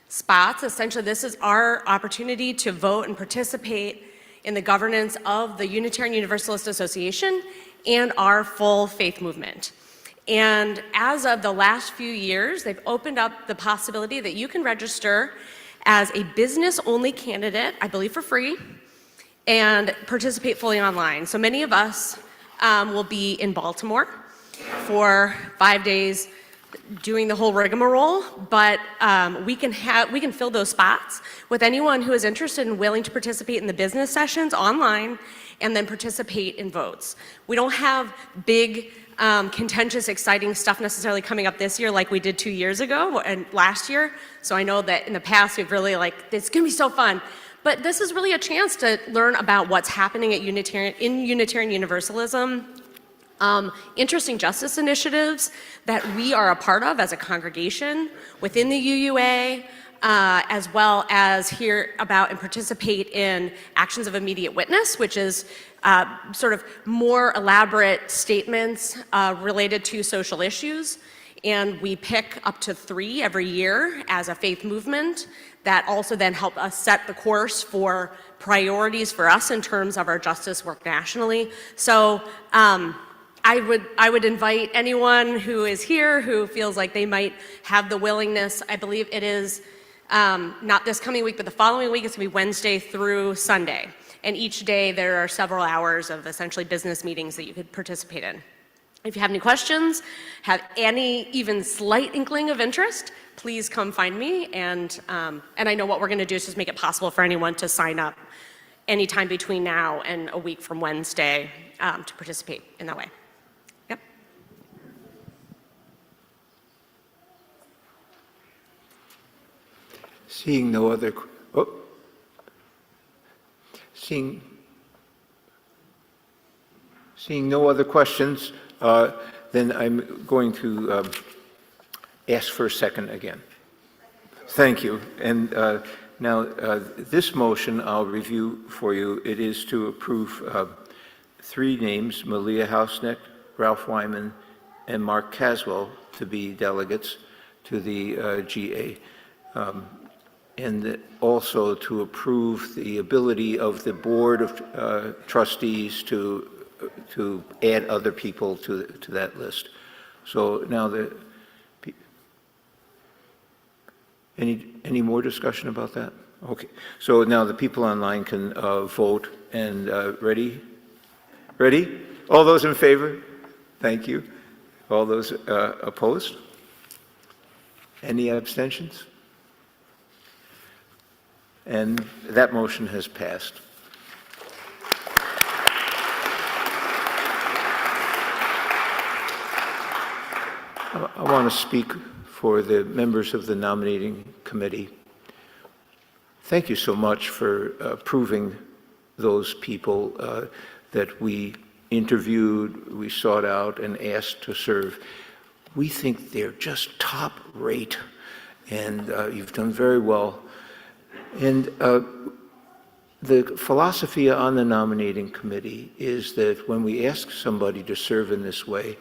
spots. Essentially, this is our opportunity to vote and participate in the governance of the Unitarian Universalist Association and our full faith movement. And as of the last few years, they've opened up the possibility that you can register as a business-only candidate, I believe for free, and participate fully online. So many of us will be in Baltimore for 5 days doing the whole rigmarole, but we can fill those spots with anyone who is interested and willing to participate in the business sessions online and then participate in votes. We don't have big, contentious, exciting stuff necessarily coming up this year like we did 2 years ago and last year. So I know that in the past we've really it's gonna be so fun. But this is really a chance to learn about what's happening at Unitarian Universalism, interesting justice initiatives that we are a part of as a congregation within the UUA, as well as hear about and participate in actions of immediate witness, which is sort of more elaborate statements related to social issues. And we pick up to 3 every year as a faith movement that also then help us set the course for priorities for us in terms of our justice work nationally. So I would invite anyone who is here who feels like they might have the willingness. I believe it is not this coming week, but the following week. It's gonna be Wednesday through Sunday. And each day there are several hours of essentially business meetings that you could participate in. If you have any questions, have any even slight inkling of interest, please come find me. And I know what we're gonna do is just make it possible for anyone to sign up anytime between now and a week from Wednesday to participate in that way. Yep. Seeing no other, seeing no other questions, then I'm going to ask for a second again. Thank you. And now this motion I'll review for you. It is to approve 3 names: Malia Hausnecht, Ralph Wyman, and Mark Caswell to be delegates to the GA. And also to approve the ability of the Board of Trustees to add other people to that list. So now any more discussion about that? Okay. So now the people online can vote. And ready? Ready? All those in favor? Thank you. All those opposed? Any abstentions? And that motion has passed. I want to speak for the members of the nominating committee. Thank you so much for approving those people that we interviewed, we sought out, and asked to serve. We think they're just top rate, and you've done very well. And the philosophy on the nominating committee is that when we ask somebody to serve in this way,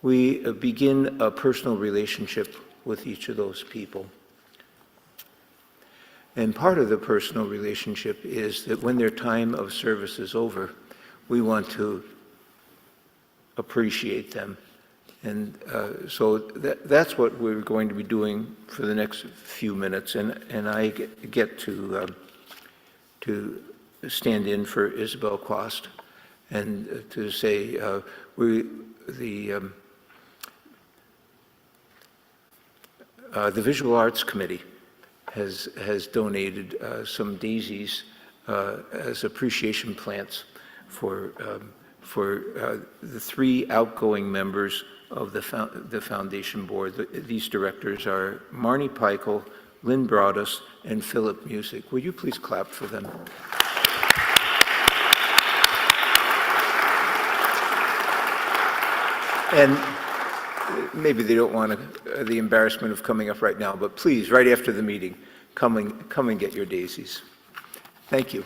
we begin a personal relationship with each of those people. And part of the personal relationship is that when their time of service is over, we want to appreciate them. And so that's what we're going to be doing for the next few minutes. And I get to stand in for Isabel Quast and to say the Visual Arts Committee has donated some daisies as appreciation plants for the 3 outgoing members of the foundation board. These directors are Marnie Peichel, Lynn Broadus, and Philip Music. Will you please clap for them? And maybe they don't want the embarrassment of coming up right now, but please, right after the meeting, come and get your daisies. Thank you.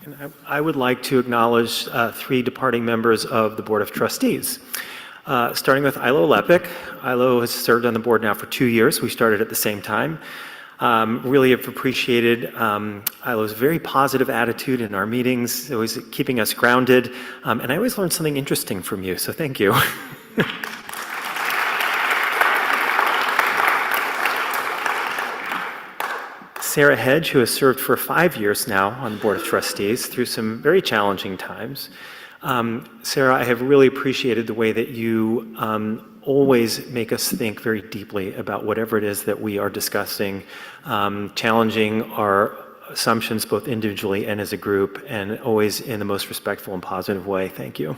And I would like to acknowledge three departing members of the Board of Trustees. Starting with Ilo Lepik. Ilo has served on the board now for 2 years. We started at the same time. Really have appreciated Ilo's very positive attitude in our meetings, always keeping us grounded. And I always learn something interesting from you, so thank you. Sarah Hedge, who has served for 5 years now on the Board of Trustees through some very challenging times. Sarah, I have really appreciated the way that you always make us think very deeply about whatever it is that we are discussing, challenging our assumptions both individually and as a group, and always in the most respectful and positive way. Thank you.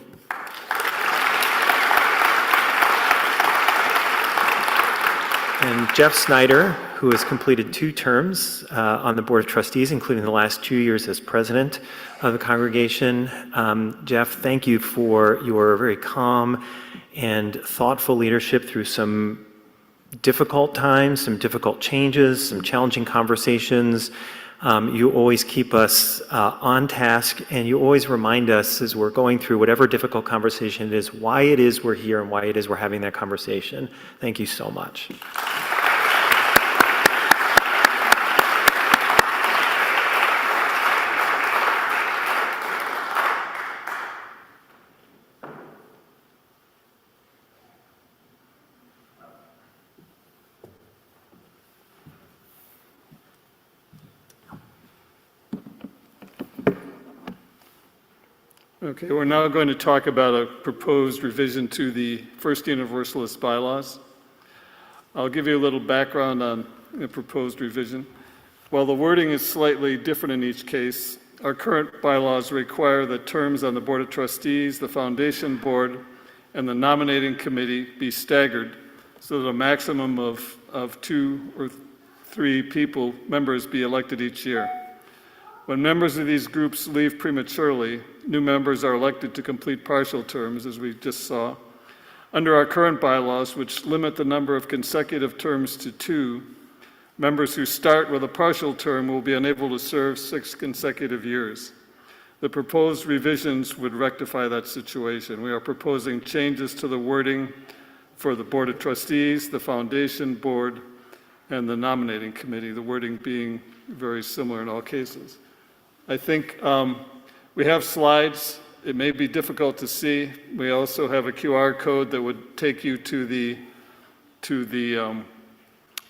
And Jeff Snyder, who has completed 2 terms on the Board of Trustees, including the last 2 years as president of the congregation. Jeff, thank you for your very calm and thoughtful leadership through some difficult times, some difficult changes, some challenging conversations. You always keep us on task, and you always remind us as we're going through whatever difficult conversation it is, why it is we're here and why it is we're having that conversation. Thank you so much. Okay, we're now going to talk about a proposed revision to the First Universalist bylaws. I'll give you a little background on the proposed revision. While the wording is slightly different in each case, our current bylaws require that terms on the Board of Trustees, the Foundation Board, and the Nominating Committee be staggered so that a maximum of 2 or 3 members be elected each year. When members of these groups leave prematurely, new members are elected to complete partial terms, as we just saw. Under our current bylaws, which limit the number of consecutive terms to 2, members who start with a partial term will be unable to serve 6 consecutive years. The proposed revisions would rectify that situation. We are proposing changes to the wording for the Board of Trustees, the Foundation Board, and the Nominating Committee, the wording being very similar in all cases. I think we have slides. It may be difficult to see. We also have a QR code that would take you to the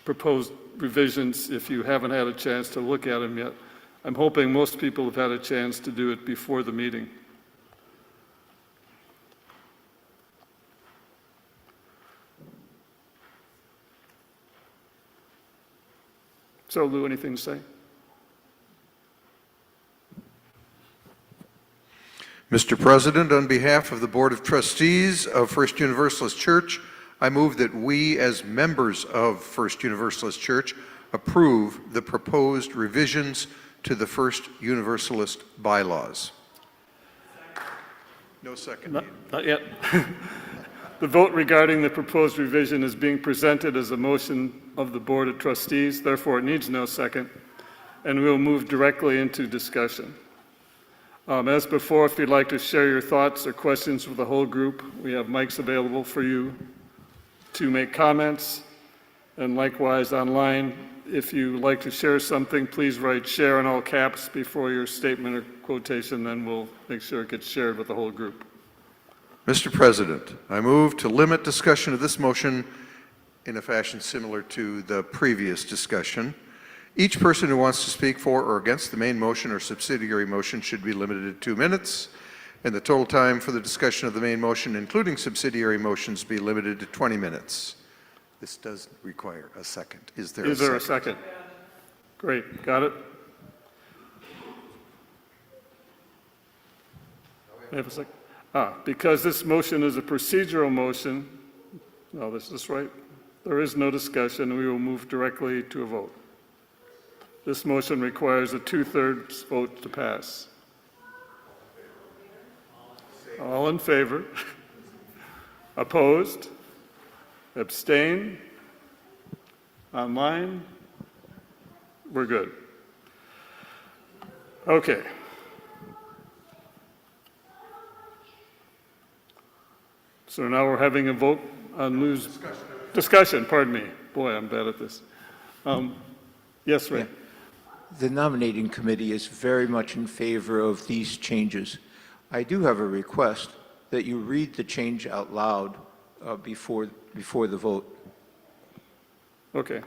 proposed revisions if you haven't had a chance to look at them yet. I'm hoping most people have had a chance to do it before the meeting. So, Lou, anything to say? Mr. President, on behalf of the Board of Trustees of First Universalist Church, I move that we, as members of First Universalist Church, approve the proposed revisions to the First Universalist bylaws. No second. Not yet. The vote regarding the proposed revision is being presented as a motion of the Board of Trustees, therefore it needs no second, and we will move directly into discussion. As before, if you'd like to share your thoughts or questions with the whole group, we have mics available for you to make comments. And likewise online, if you'd like to share something, please write "share" in all caps before your statement or quotation, then we'll make sure it gets shared with the whole group. Mr. President, I move to limit discussion of this motion in a fashion similar to the previous discussion. Each person who wants to speak for or against the main motion or subsidiary motion should be limited to 2 minutes, and the total time for the discussion of the main motion, including subsidiary motions, be limited to 20 minutes. This does require a second. Is there a second? Great, got it? I have a second. Because this motion is a procedural motion, no, this is right. There is no discussion. We will move directly to a vote. This motion requires a 2/3 vote to pass. All in favor? Opposed? Abstain? Online? We're good. Okay. So now we're having a vote on news. Discussion, pardon me. Boy, I'm bad at this. Yes, Ray? The nominating committee is very much in favor of these changes. I do have a request that you read the change out loud before the vote. Okay.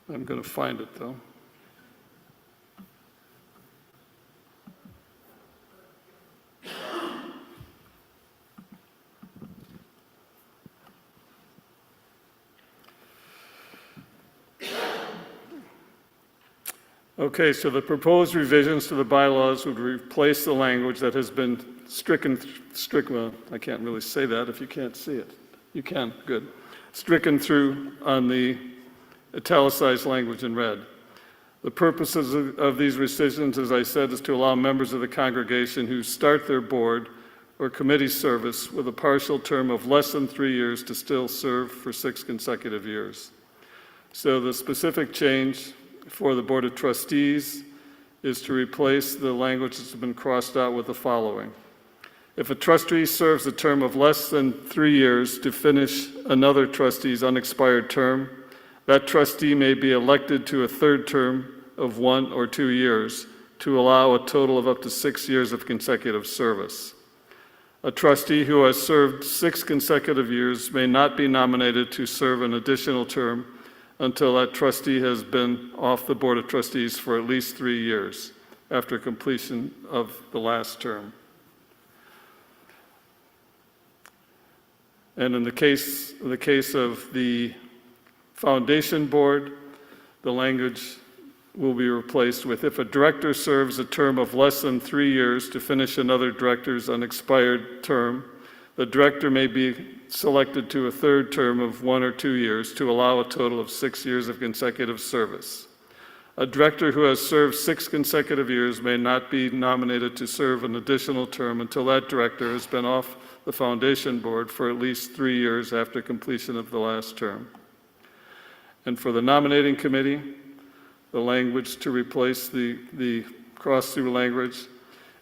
I'm going to find it, though. Okay, so the proposed revisions to the bylaws would replace the language that has been stricken, well, I can't really say that if you can't see it. You can, good. Stricken through on the italicized language in red. The purposes of these rescissions, as I said, is to allow members of the congregation who start their board or committee service with a partial term of less than 3 years to still serve for 6 consecutive years. So the specific change for the Board of Trustees is to replace the language that's been crossed out with the following. If a trustee serves a term of less than 3 years to finish another trustee's unexpired term, that trustee may be elected to a third term of 1 or 2 years to allow a total of up to 6 years of consecutive service. A trustee who has served 6 consecutive years may not be nominated to serve an additional term until that trustee has been off the Board of Trustees for at least 3 years after completion of the last term. And in the case of the foundation board, the language will be replaced with, if a director serves a term of less than 3 years to finish another director's unexpired term, the director may be selected to a third term of 1 or 2 years to allow a total of 6 years of consecutive service. A director who has served 6 consecutive years may not be nominated to serve an additional term until that director has been off the foundation board for at least 3 years after completion of the last term. And for the nominating committee, the language to replace the cross-through language,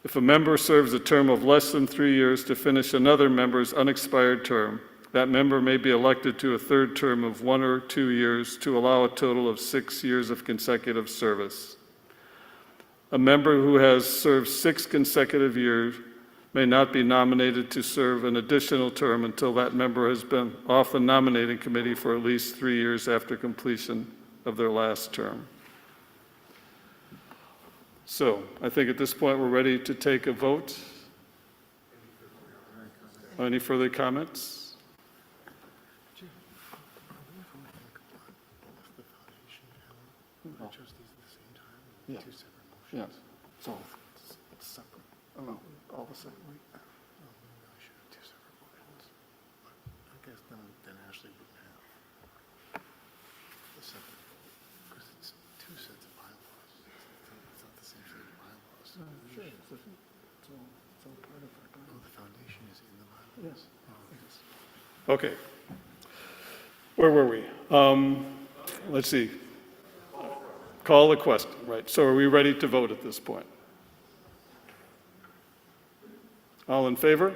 if a member serves a term of less than 3 years to finish another member's unexpired term, that member may be elected to a third term of 1 or 2 years to allow a total of 6 years of consecutive service. A member who has served 6 consecutive years may not be nominated to serve an additional term until that member has been off the nominating committee for at least 3 years after completion of their last term. So I think at this point we're ready to take a vote. Any further comments? Yeah. Yeah. So it's separate. Oh, no, all the same. I guess then Ashley wouldn't have the separate, because it's 2 sets of bylaws. It's not the same set of bylaws. Sure, it's all part of our bylaws. Oh, the foundation is in the bylaws? Yes. Oh, yes. Okay. Where were we? Let's see. Call the question, right. So are we ready to vote at this point? All in favor?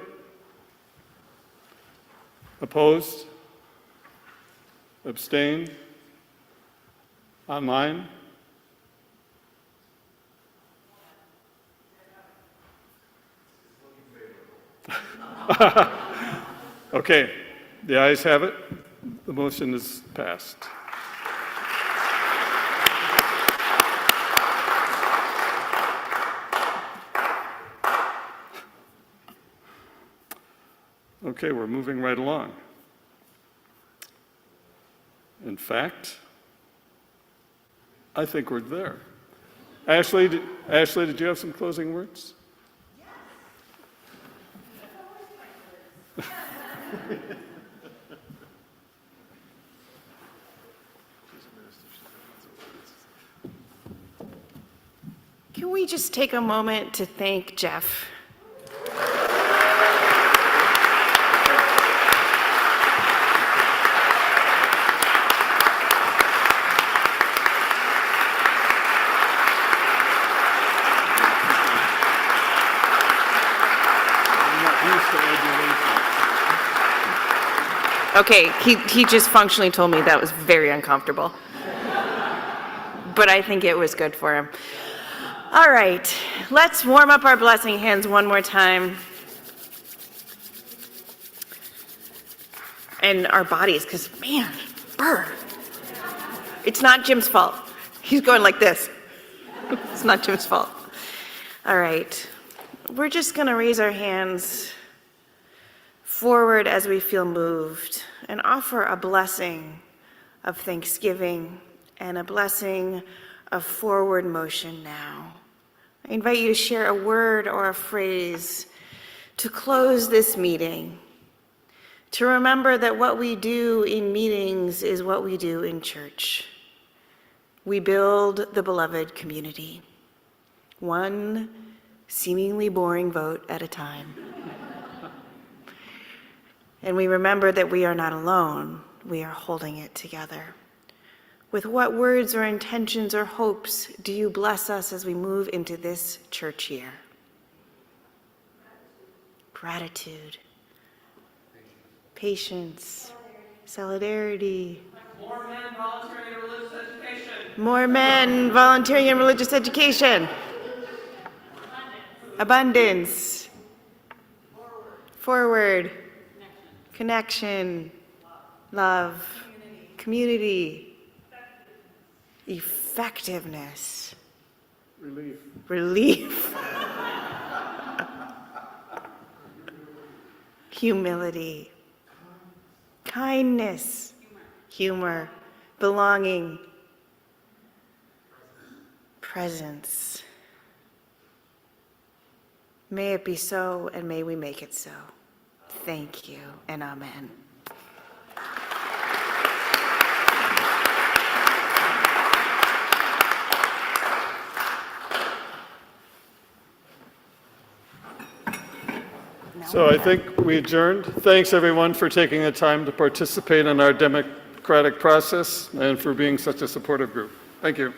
Opposed? Abstained? Online? Okay, the ayes have it. The motion is passed. Okay, we're moving right along. In fact, I think we're there. Ashley, did you have some closing words? Can we just take a moment to thank Jeff? Okay, he just functionally told me that was very uncomfortable. But I think it was good for him. All right, let's warm up our blessing hands one more time. And our bodies, because man, burn. It's not Jim's fault. He's going like this. It's not Jim's fault. All right, we're just gonna raise our hands forward as we feel moved and offer a blessing of thanksgiving and a blessing of forward motion now. I invite you to share a word or a phrase to close this meeting, to remember that what we do in meetings is what we do in church. We build the beloved community, one seemingly boring vote at a time. And we remember that we are not alone, we are holding it together. With what words or intentions or hopes do you bless us as we move into this church year? Gratitude, patience, solidarity. More men volunteering in religious education. More men volunteering in religious education. Abundance. Forward. Connection. Love. Community. Effectiveness. Relief. Humility. Kindness. Humor. Belonging. Presence. May it be so, and may we make it so. Thank you, and amen. So I think we adjourned. Thanks, everyone, for taking the time to participate in our democratic process and for being such a supportive group. Thank you.